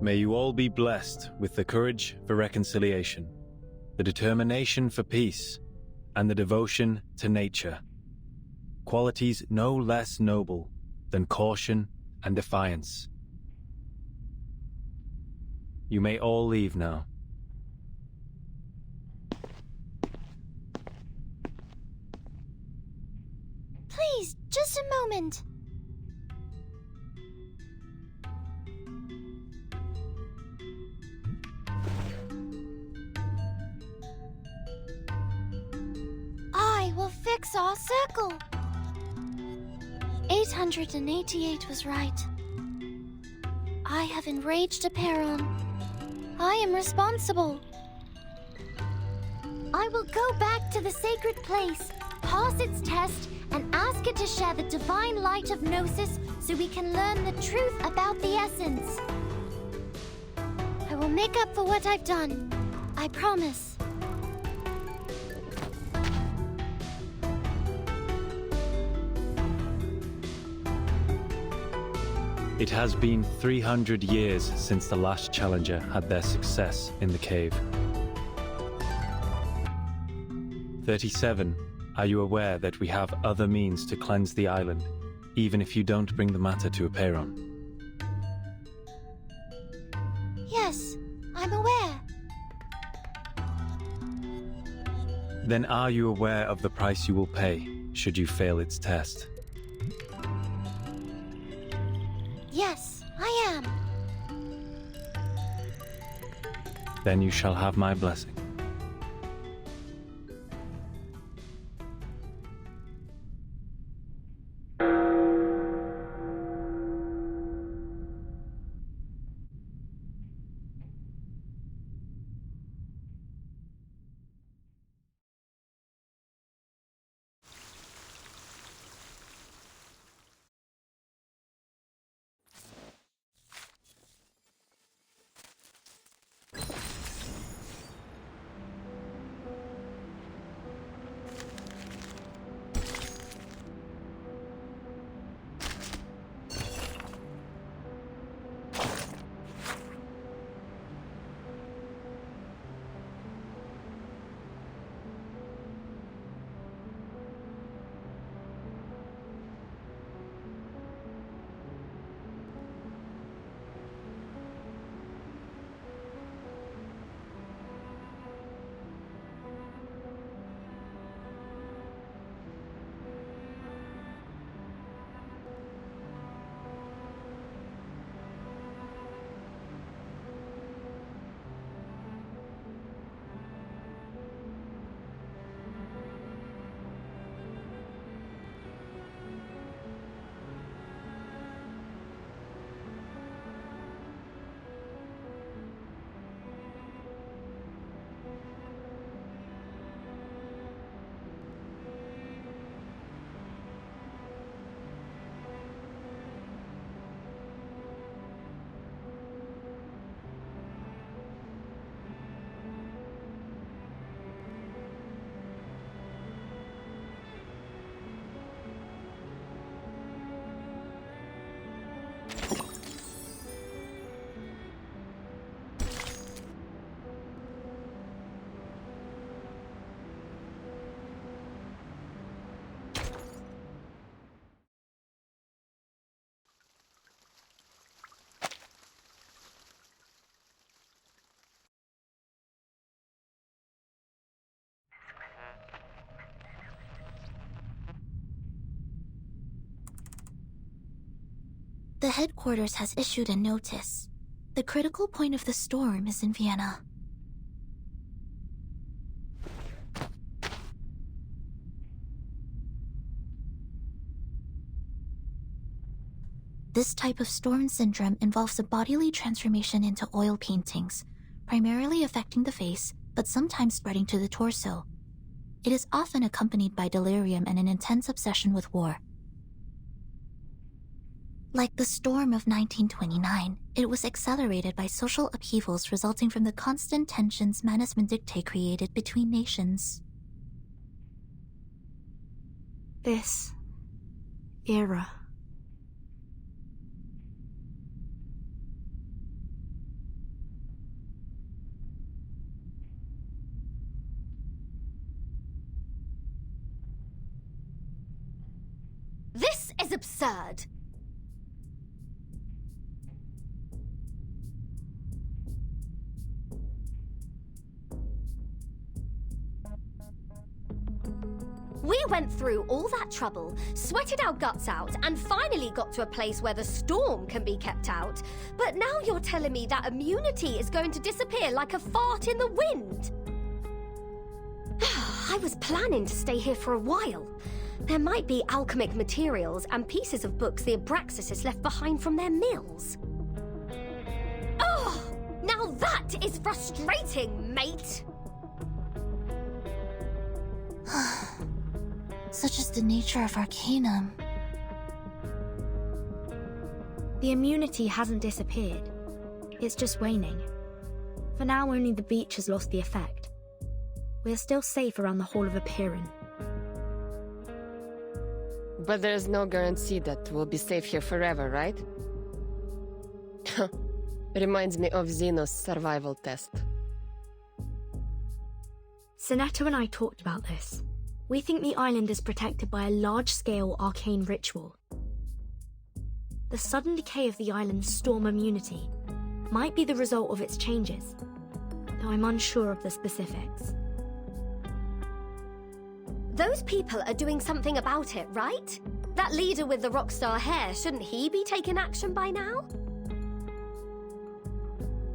May you all be blessed with the courage for reconciliation, the determination for peace, and the devotion to nature. Qualities no less noble than caution and defiance. You may all leave now. Please, just a moment. I will fix our circle. 888 was right. I have enraged Aperon. I am responsible. I will go back to the sacred place, pass its test, and ask it to share the divine light of Gnosis so we can learn the truth about the essence. I will make up for what I've done. I promise. It has been 300 years since the last challenger had their success in the cave. 37. Are you aware that we have other means to cleanse the island, even if you don't bring the matter to Aperon? Yes, I'm aware. Then are you aware of the price you will pay, should you fail its test? Yes, I am. Then you shall have my blessing. The headquarters has issued a notice. The critical point of the storm is in Vienna. This type of storm syndrome involves a bodily transformation into oil paintings, primarily affecting the face, but sometimes spreading to the torso. It is often accompanied by delirium and an intense obsession with war. Like the storm of 1929, it was accelerated by social upheavals resulting from the constant tensions Manus Vindictae created between nations. This era. This is absurd! We went through all that trouble, sweated our guts out, and finally got to a place where the storm can be kept out. But now you're telling me that immunity is going to disappear like a fart in the wind? I was planning to stay here for a while. There might be alchemic materials and pieces of books the Abraxas has left behind from their mills. Oh, now that is frustrating, mate! Such is the nature of Arcanum. The immunity hasn't disappeared. It's just waning. For now, only the beach has lost the effect. We're still safe around the Hall of Apeiron. But there's no guarantee that we'll be safe here forever, right? Reminds me of Xenos' survival test. Sinetto and I talked about this. We think the island is protected by a large-scale arcane ritual. The sudden decay of the island's storm immunity might be the result of its changes, though I'm unsure of the specifics. Those people are doing something about it, right? That leader with the rockstar hair, shouldn't he be taking action by now?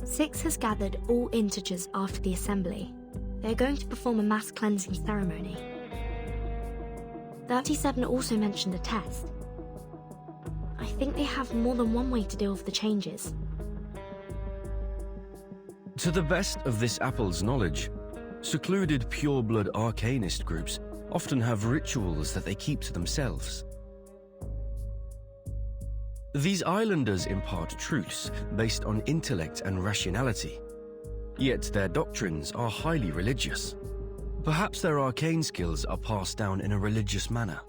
Six has gathered all integers after the assembly. They're going to perform a mass cleansing ceremony. 37 also mentioned a test. I think they have more than one way to deal with the changes. To the best of this apple's knowledge, secluded pure-blood arcanist groups often have rituals that they keep to themselves. These islanders impart truths based on intellect and rationality, yet their doctrines are highly religious. Perhaps their arcane skills are passed down in a religious manner.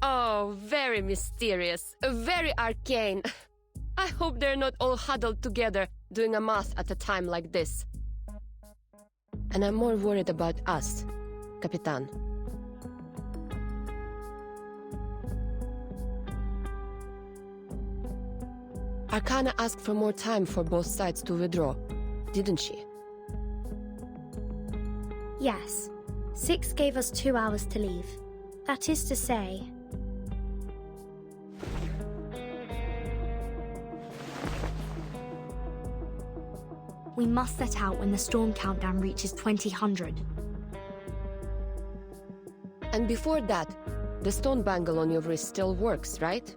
Oh, very mysterious, very arcane. I hope they're not all huddled together doing a mass at a time like this. And I'm more worried about us, Capitan. Arcana asked for more time for both sides to withdraw, didn't she? Yes. Six gave us 2 hours to leave. That is to say... we must set out when the storm countdown reaches 2000. And before that, the stone bangle on your wrist still works, right?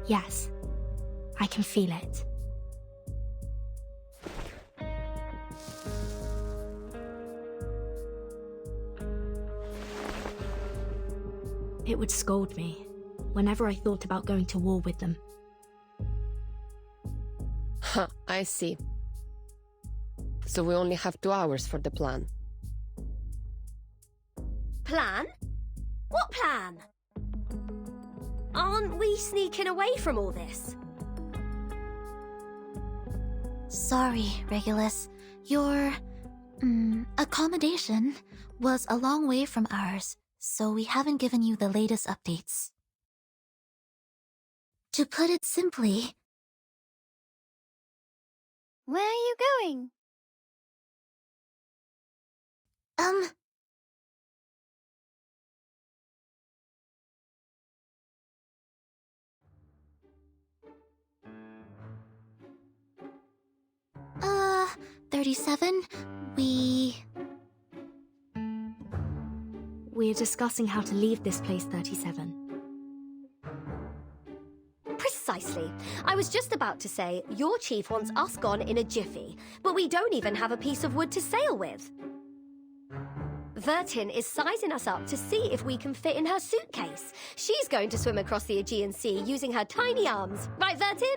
Yes. I can feel it. It would scold me whenever I thought about going to war with them. Huh, I see. So we only have 2 hours for the plan. Plan? What plan? Aren't we sneaking away from all this? Sorry, Regulus. Your... accommodation was a long way from ours, so we haven't given you the latest updates. To put it simply... Where are you going? 37, We're discussing how to leave this place, 37. Precisely. I was just about to say, your chief wants us gone in a jiffy, but we don't even have a piece of wood to sail with. Vertin is sizing us up to see if we can fit in her suitcase. She's going to swim across the Aegean Sea using her tiny arms. Right, Vertin?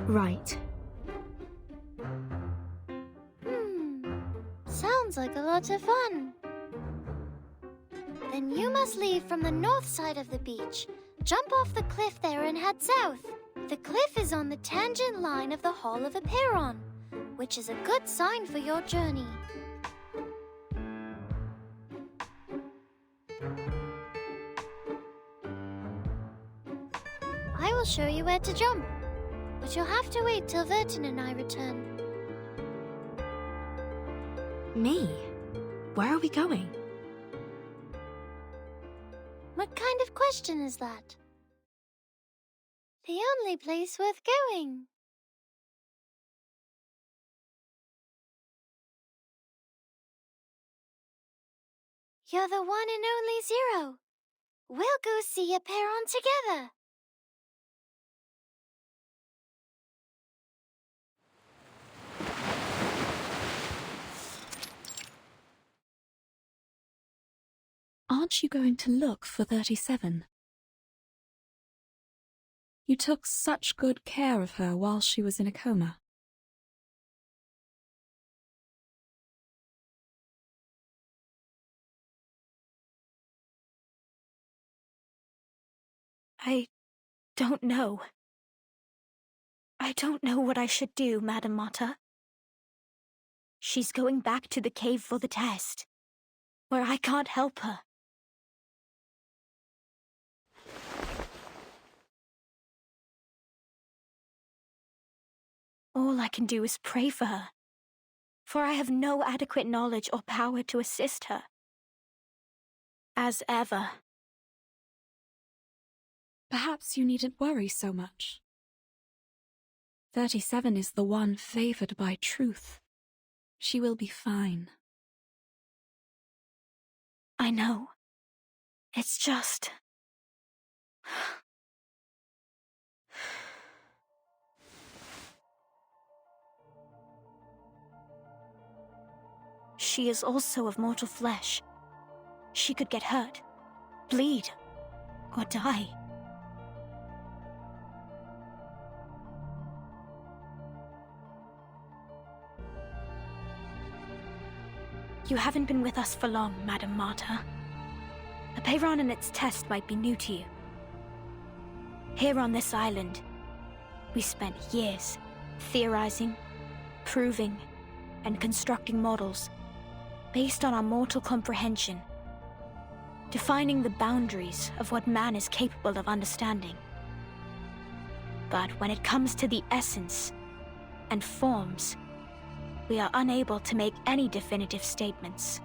Right. Sounds like a lot of fun. Then you must leave from the north side of the beach. Jump off the cliff there and head south. The cliff is on the tangent line of the Hall of Aperon, which is a good sign for your journey. I will show you where to jump, but you'll have to wait till Vertin and I return. Me? Where are we going? What kind of question is that? The only place worth going. You're the one and only Zero. We'll go see Aperon together. Aren't you going to look for 37? You took such good care of her while she was in a coma. I don't know. I don't know what I should do, Madam Mata. She's going back to the cave for the test, where I can't help her. All I can do is pray for her, for I have no adequate knowledge or power to assist her. As ever. Perhaps you needn't worry so much. 37 is the one favored by truth. She will be fine. I know. It's just... She is also of mortal flesh. She could get hurt, bleed, or die. You haven't been with us for long, Madam Marta. Aperon and its test might be new to you. Here on this island, we spent years theorizing, proving, and constructing models based on our mortal comprehension, defining the boundaries of what man is capable of understanding. But when it comes to the essence and forms, we are unable to make any definitive statements.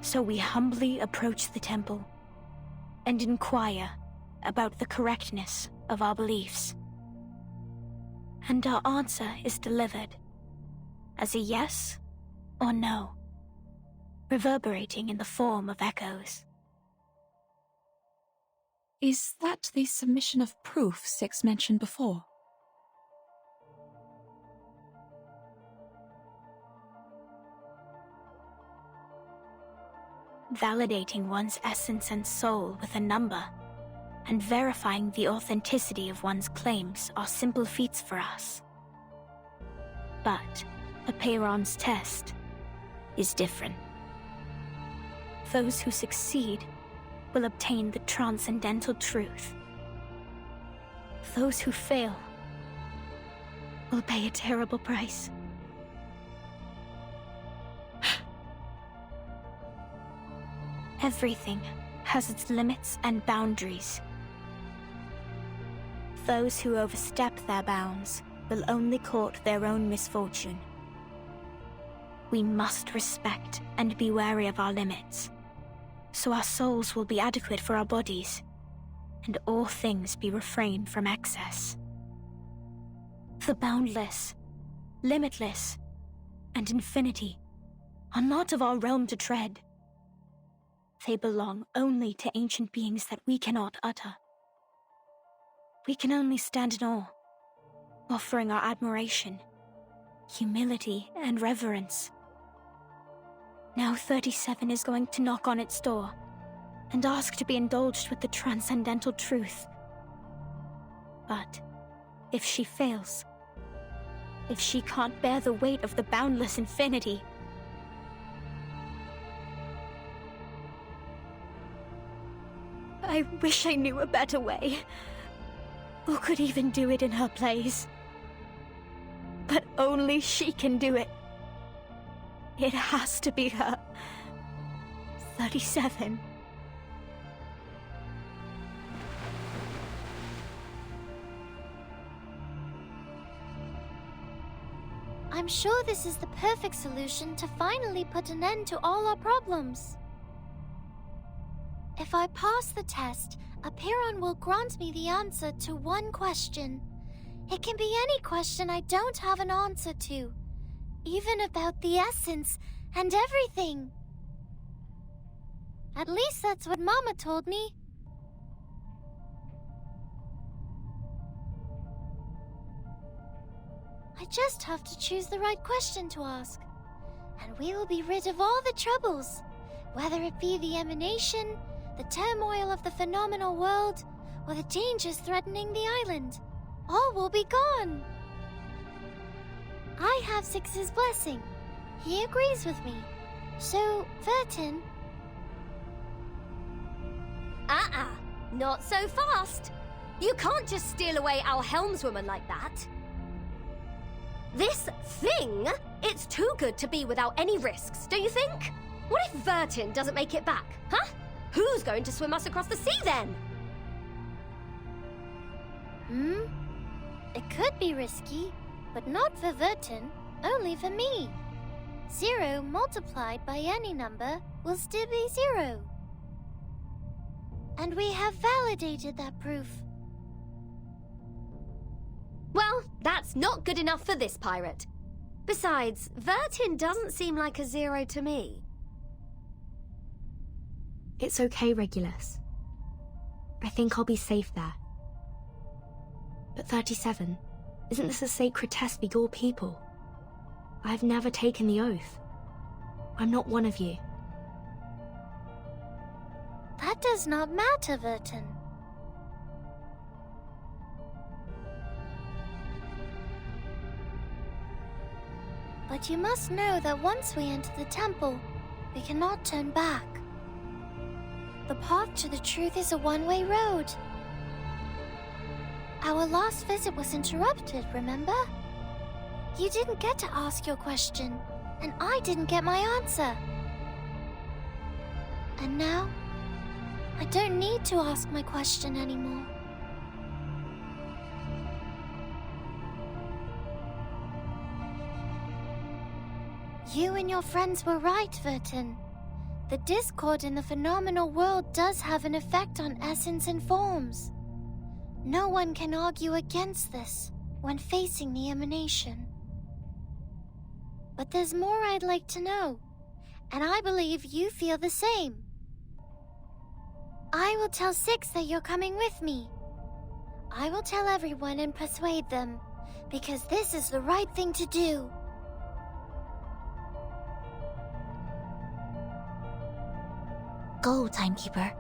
So we humbly approach the temple and inquire about the correctness of our beliefs. And our answer is delivered as a yes or no, reverberating in the form of echoes. Is that the submission of proof Six mentioned before? Validating one's essence and soul with a number, and verifying the authenticity of one's claims are simple feats for us. But Aperon's test is different. Those who succeed will obtain the transcendental truth. Those who fail will pay a terrible price. Everything has its limits and boundaries. Those who overstep their bounds will only court their own misfortune. We must respect and be wary of our limits, so our souls will be adequate for our bodies, and all things be refrained from excess. The boundless, limitless, and infinity are not of our realm to tread. They belong only to ancient beings that we cannot utter. We can only stand in awe, offering our admiration, humility, and reverence. Now 37 is going to knock on its door and ask to be indulged with the transcendental truth. But if she fails, if she can't bear the weight of the boundless infinity, I wish I knew a better way, or could even do it in her place. But only she can do it. It has to be her. 37. I'm sure this is the perfect solution to finally put an end to all our problems. If I pass the test, Apiron will grant me the answer to one question. It can be any question I don't have an answer to, even about the essence and everything. At least that's what Mama told me. I just have to choose the right question to ask, and we will be rid of all the troubles, whether it be the emanation, the turmoil of the phenomenal world, or the dangers threatening the island. All will be gone. I have Six's blessing. He agrees with me. So, Vertin... Not so fast. You can't just steal away our helmswoman like that. This thing, it's too good to be without any risks, don't you think? What if Vertin doesn't make it back, huh? Who's going to swim us across the sea then? It could be risky, but not for Vertin, only for me. 0 multiplied by any number will still be 0. And we have validated that proof. Well, that's not good enough for this pirate. Besides, Vertin doesn't seem like a 0 to me. It's okay, Regulus. I think I'll be safe there. But 37, isn't this a sacred test for your people? I've never taken the oath. I'm not one of you. That does not matter, Vertin. But you must know that once we enter the temple, we cannot turn back. The path to the truth is a one-way road. Our last visit was interrupted, remember? You didn't get to ask your question, and I didn't get my answer. And now, I don't need to ask my question anymore. You and your friends were right, Vertin. The discord in the phenomenal world does have an effect on essence and forms. No one can argue against this when facing the emanation. But there's more I'd like to know, and I believe you feel the same. I will tell Six that you're coming with me. I will tell everyone and persuade them, because this is the right thing to do. Go, Timekeeper.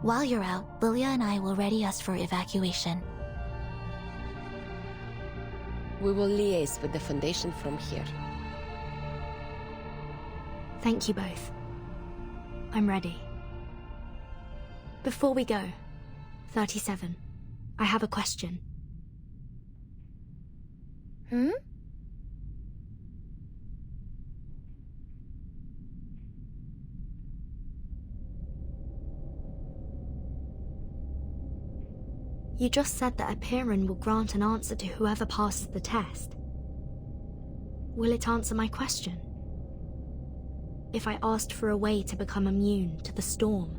While you're out, Lilia and I will ready us for evacuation. We will liaise with the Foundation from here. Thank you both. I'm ready. Before we go, 37, I have a question. You just said that Apiron will grant an answer to whoever passes the test. Will it answer my question? If I asked for a way to become immune to the storm?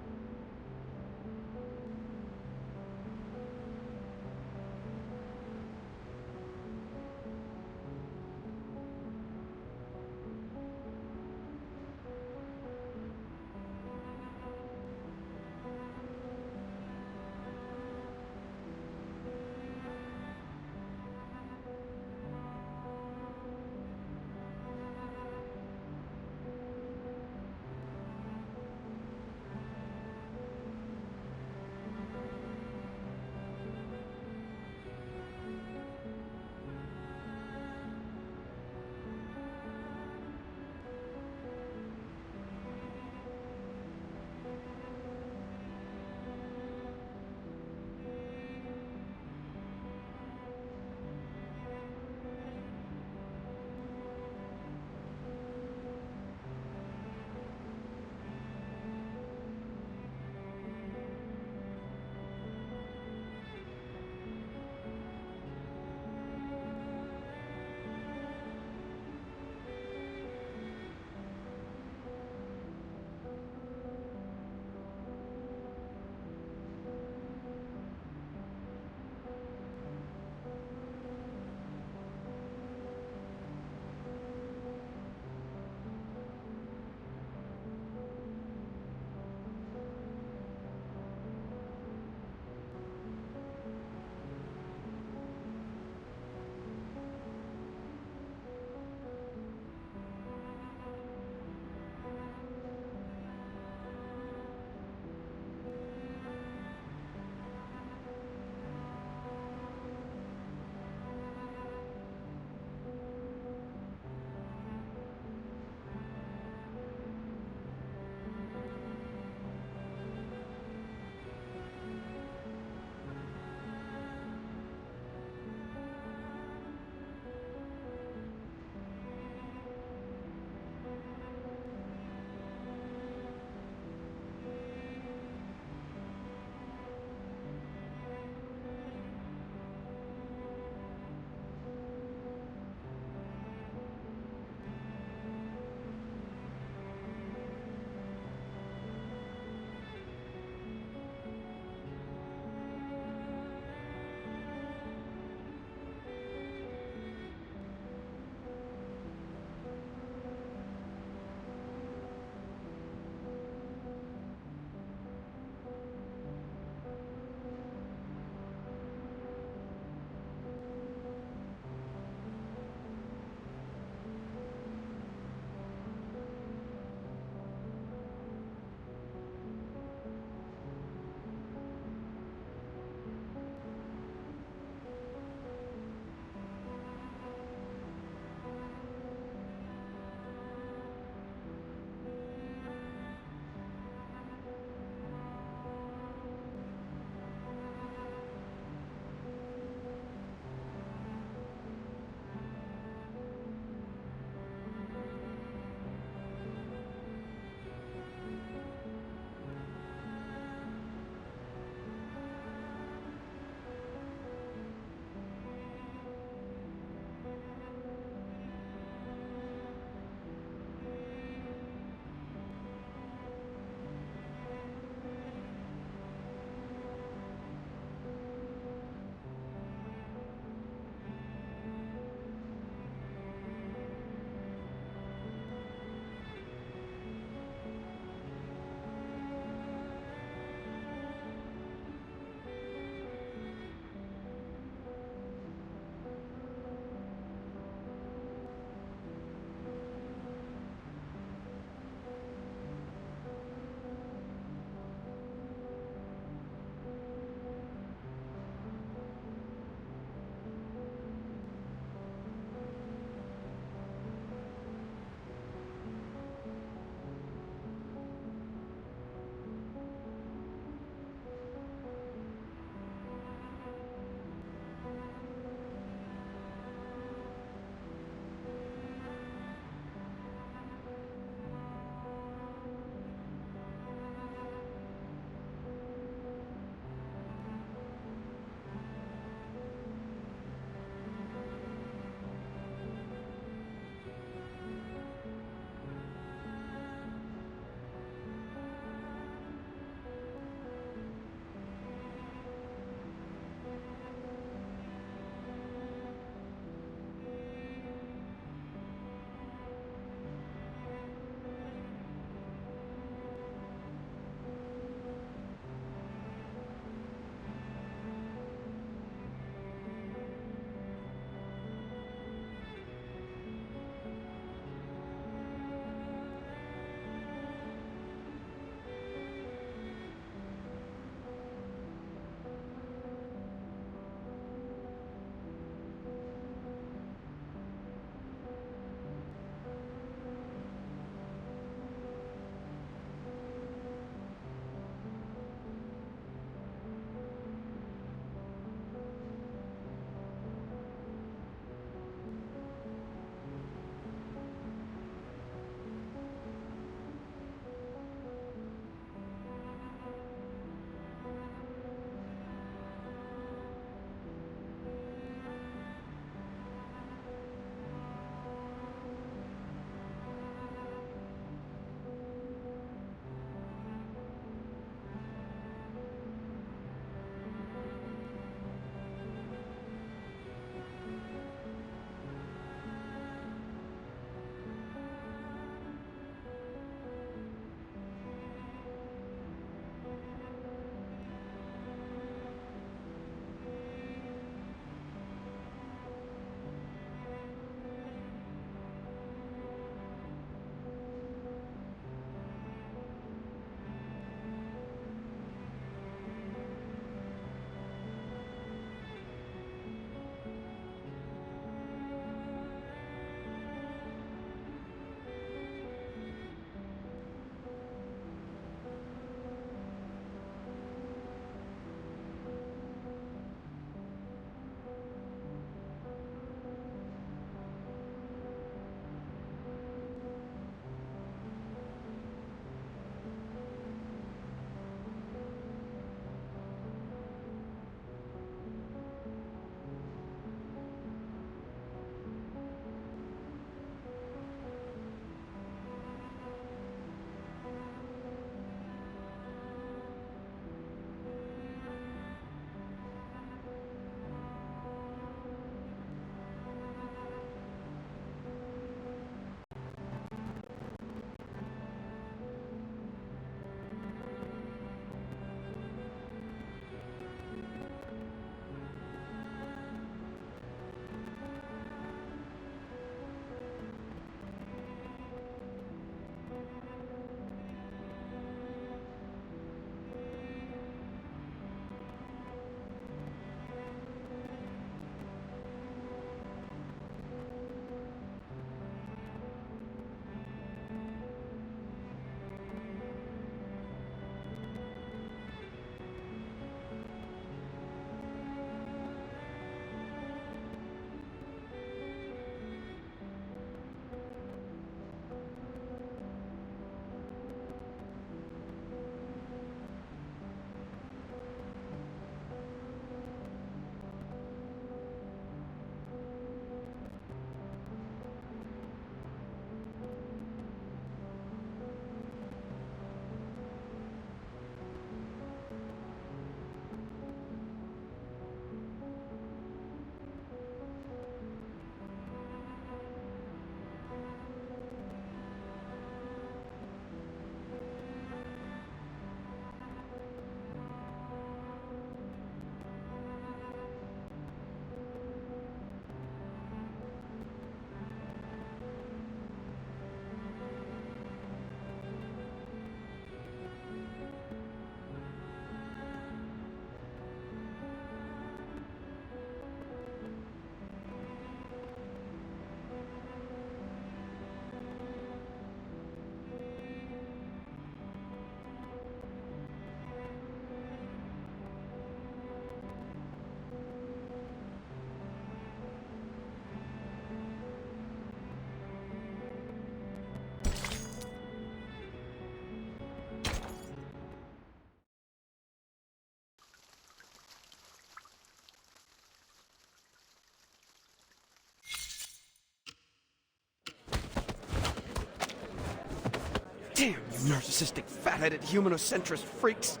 Damn, you narcissistic, fat-headed, humanocentrist freaks!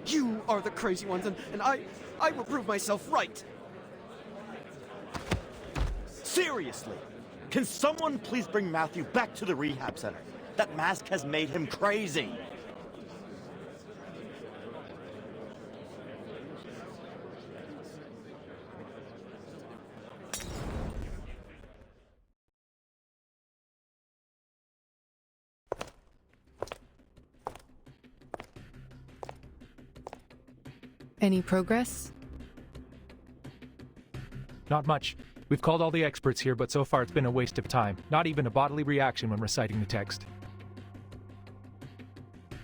You are the crazy ones, and I will prove myself right! Seriously! Can someone please bring Matthew back to the rehab center? That mask has made him crazy! Any progress? Not much. We've called all the experts here, but so far it's been a waste of time. Not even a bodily reaction when reciting the text.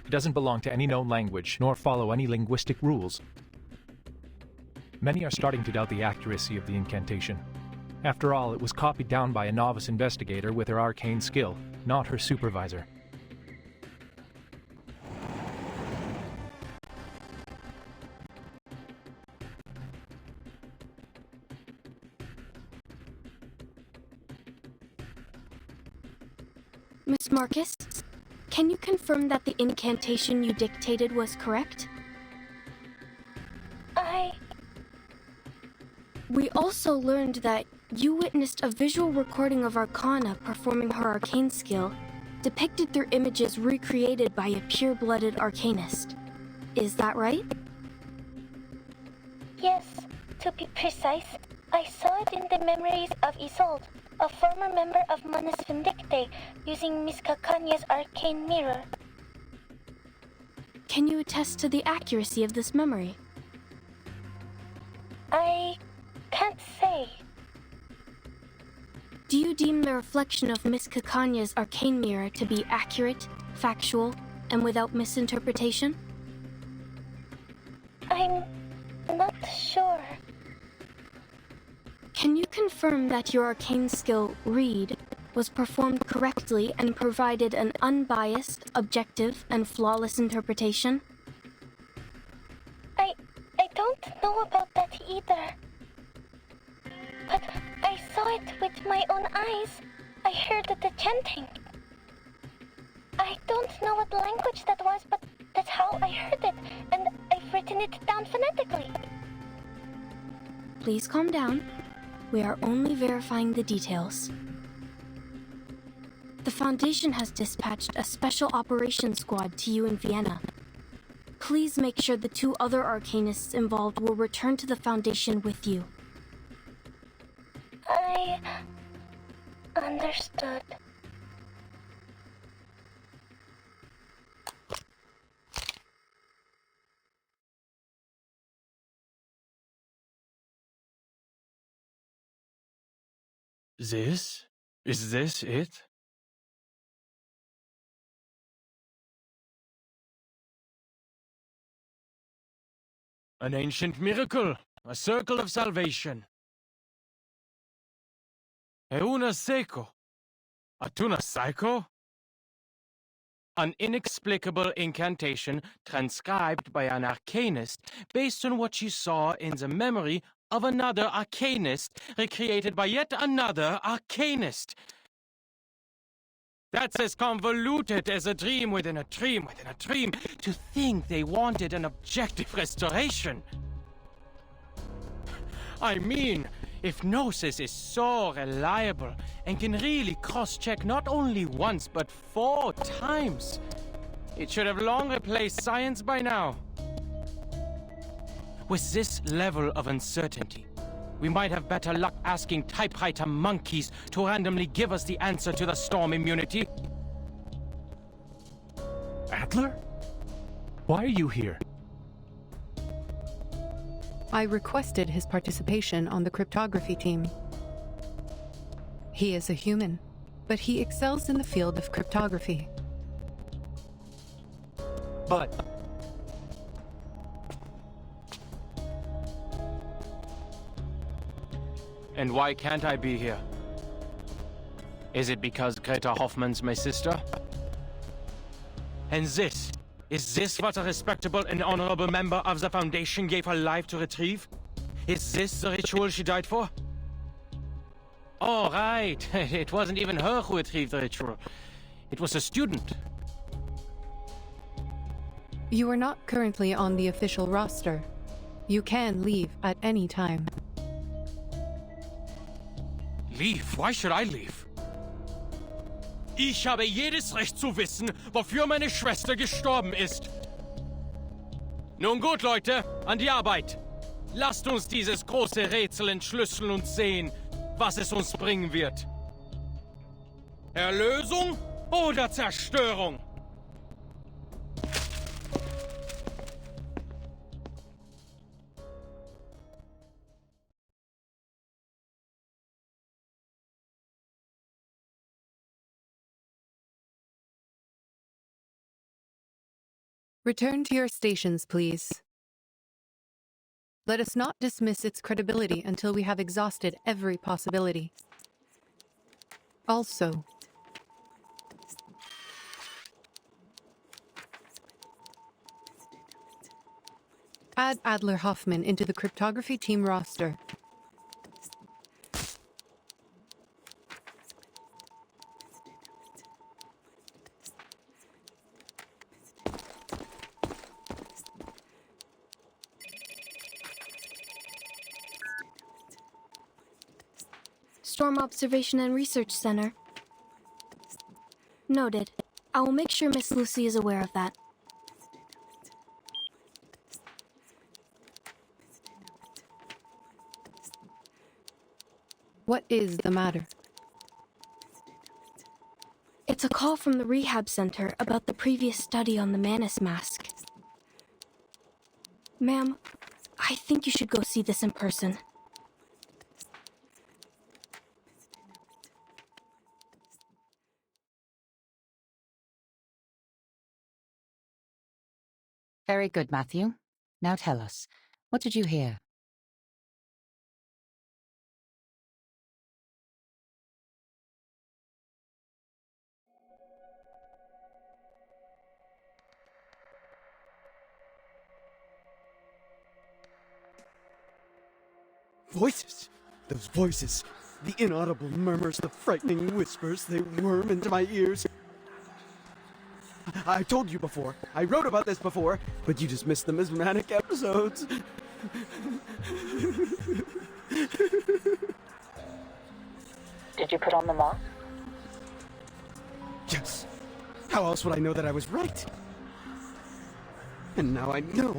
It doesn't belong to any known language, nor follow any linguistic rules. Many are starting to doubt the accuracy of the incantation. After all, it was copied down by a novice investigator with her arcane skill, not her supervisor. Miss Marcus, can you confirm that the incantation you dictated was correct? We also learned that you witnessed a visual recording of Arcana performing her arcane skill, depicted through images recreated by a pure-blooded arcanist. Is that right? Yes, to be precise, I saw it in the memories of Isolde, a former member of Manus Vindicte, using Miss Cacanya's arcane mirror. Can you attest to the accuracy of this memory? I can't say. Do you deem the reflection of Miss Cacanya's arcane mirror to be accurate, factual, and without misinterpretation? I'm not sure. Can you confirm that your arcane skill, Read, was performed correctly and provided an unbiased, objective, and flawless interpretation? I don't know about that either. But I saw it with my own eyes. I heard the chanting. I don't know what language that was, but that's how I heard it, and I've written it down phonetically. Please calm down. We are only verifying the details. The Foundation has dispatched a special operations squad to you in Vienna. Please make sure the 2 other arcanists involved will return to the Foundation with you. I understood. Is this it? An ancient miracle, a circle of salvation. Euna seco, atuna psycho? An inexplicable incantation transcribed by an arcanist based on what she saw in the memory of another arcanist recreated by yet another arcanist. That's as convoluted as a dream within a dream within a dream. To think they wanted an objective restoration. I mean, if Gnosis is so reliable and can really cross-check not only once but 4 times, it should have long replaced science by now. With this level of uncertainty, we might have better luck asking typewriter monkeys to randomly give us the answer to the storm immunity. Adler? Why are you here? I requested his participation on the cryptography team. He is a human, but he excels in the field of cryptography. But... And why can't I be here? Is it because Greta Hoffman's my sister? And is this what a respectable and honorable member of the Foundation gave her life to retrieve? Is this the ritual she died for? Oh, right. It wasn't even her who retrieved the ritual. It was a student. You are not currently on the official roster. You can leave at any time. Leave? Why should I leave? Ich habe jedes Recht zu wissen, wofür meine Schwester gestorben ist. Nun gut, Leute, an die Arbeit. Lasst uns dieses große Rätsel entschlüsseln und sehen, was es uns bringen wird. Erlösung oder Zerstörung? Return to your stations, please. Let us not dismiss its credibility until we have exhausted every possibility. Also, add Adler Hoffman into the cryptography team roster. Storm Observation and Research Center. Noted. I will make sure Miss Lucy is aware of that. What is the matter? It's a call from the rehab center about the previous study on the Manus mask. Ma'am, I think you should go see this in person. Very good, Matthew. Now tell us, what did you hear? Voices! Those voices! The inaudible murmurs, the frightening whispers, they worm into my ears. I told you before. I wrote about this before, but you just missed the mesmeric episodes. Did you put on the mask? Yes. How else would I know that I was right? And now I know.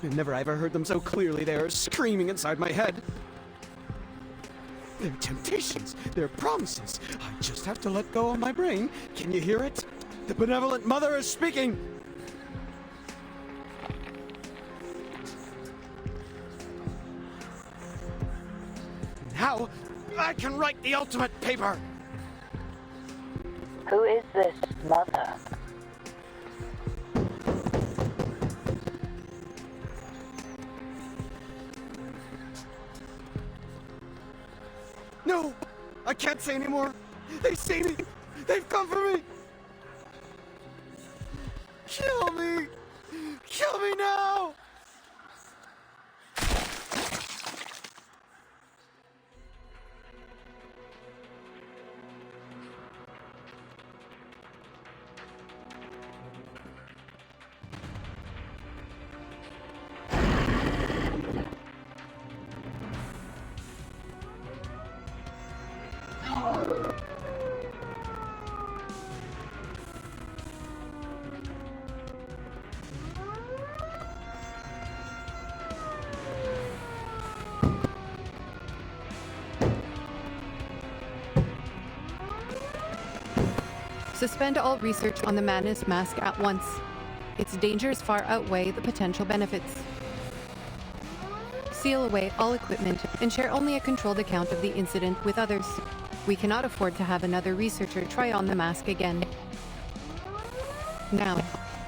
And never ever heard them so clearly. They are screaming inside my head. They're temptations. They're promises. I just have to let go of my brain. Can you hear it? The benevolent mother is speaking! Now, I can write the ultimate paper! Who is this mother? No! I can't say anymore! They see me! They've come for me! Kill me! Kill me now! Suspend all research on the Manus mask at once. Its dangers far outweigh the potential benefits. Seal away all equipment and share only a controlled account of the incident with others. We cannot afford to have another researcher try on the mask again. Now,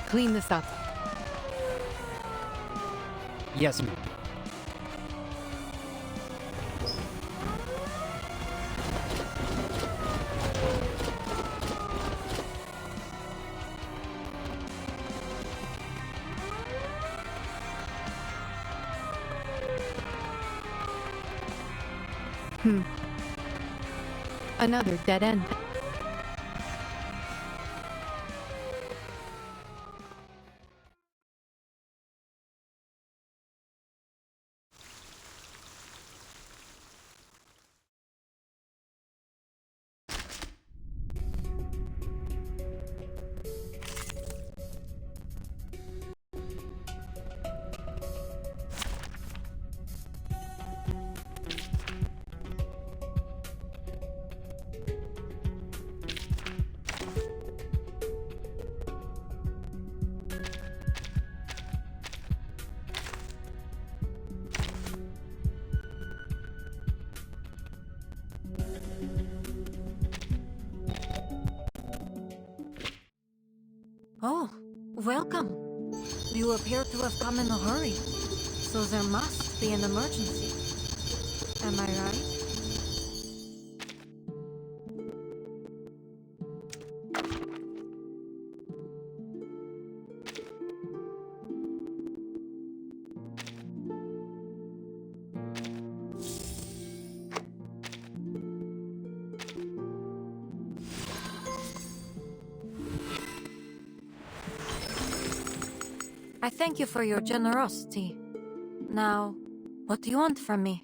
clean this up. Yes, ma'am. Another dead end. Oh, welcome. You appear to have come in a hurry, so there must be an emergency. Am I right? I thank you for your generosity. Now, what do you want from me?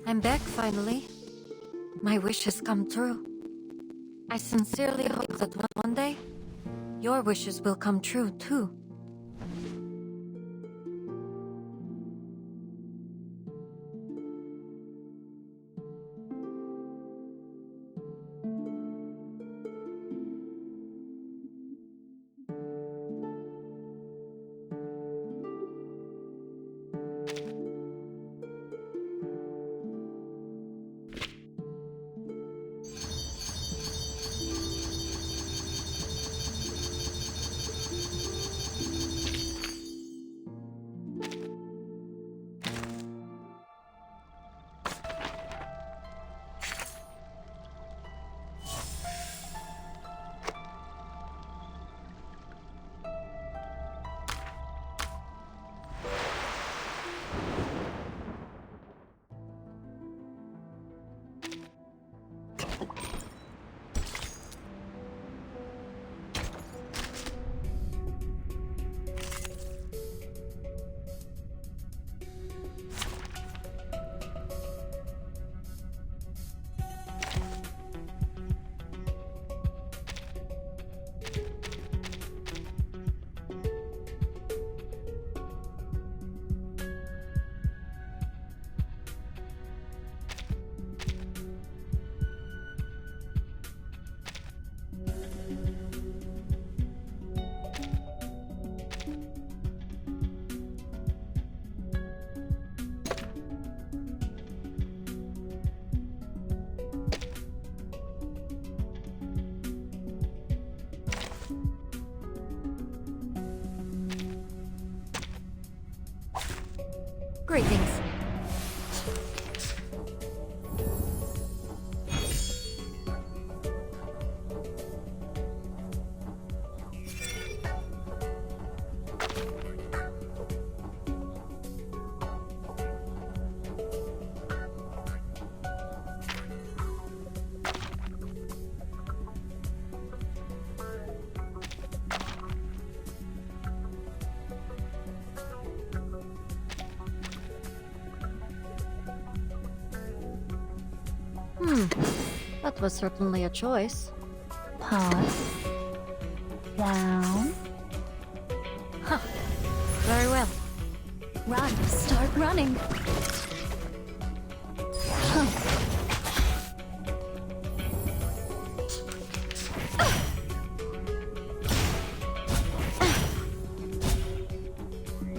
I'm back finally. My wish has come true. I sincerely hope that one day, your wishes will come true too. Greetings. That was certainly a choice. Pause. Down. Huh. Very well. Run. Start running.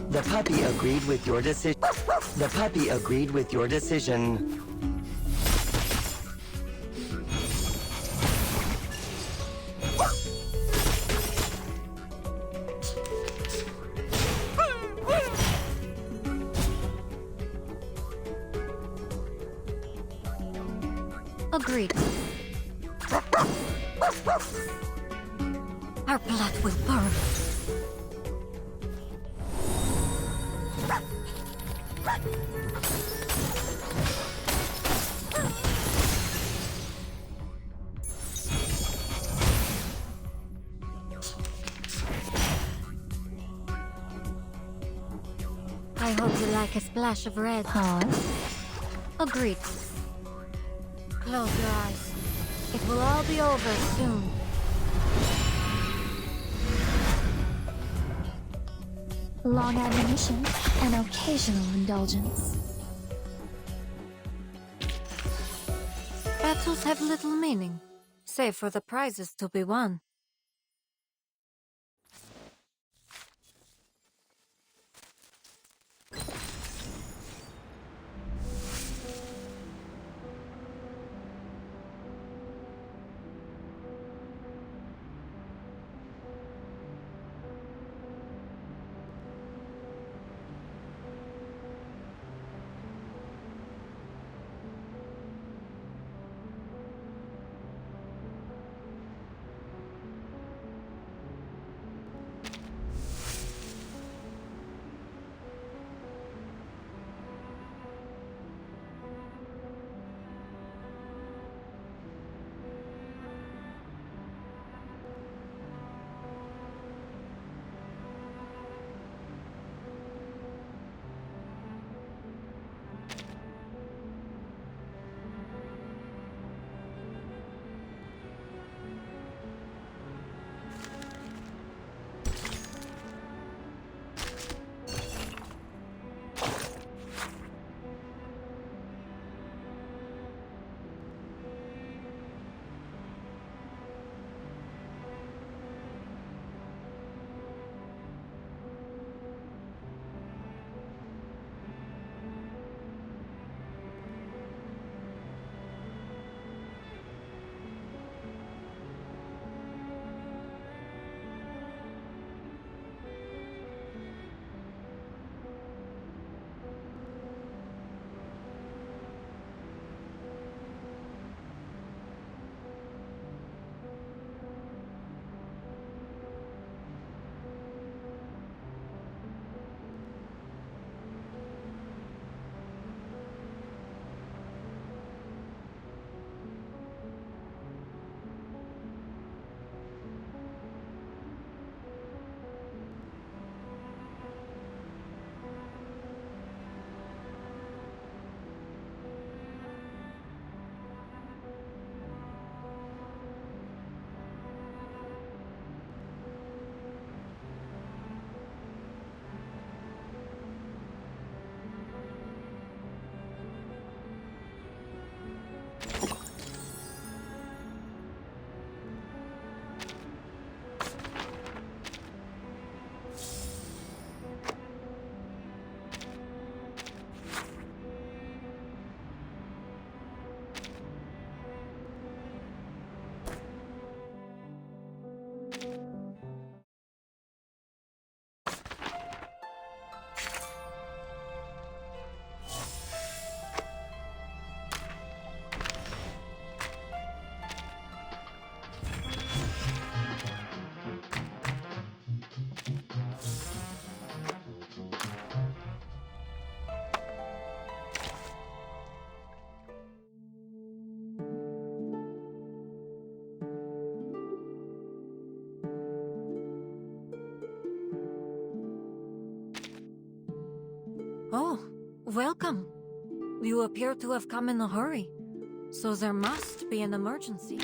The puppy agreed with your decision. The puppy agreed with your decision. Agreed. Our blood will burn. I hope you like a splash of red. Agreed. Close your eyes. It will all be over soon. Long admonition and occasional indulgence. Battles have little meaning, save for the prizes to be won. Oh, welcome. You appear to have come in a hurry, so there must be an emergency.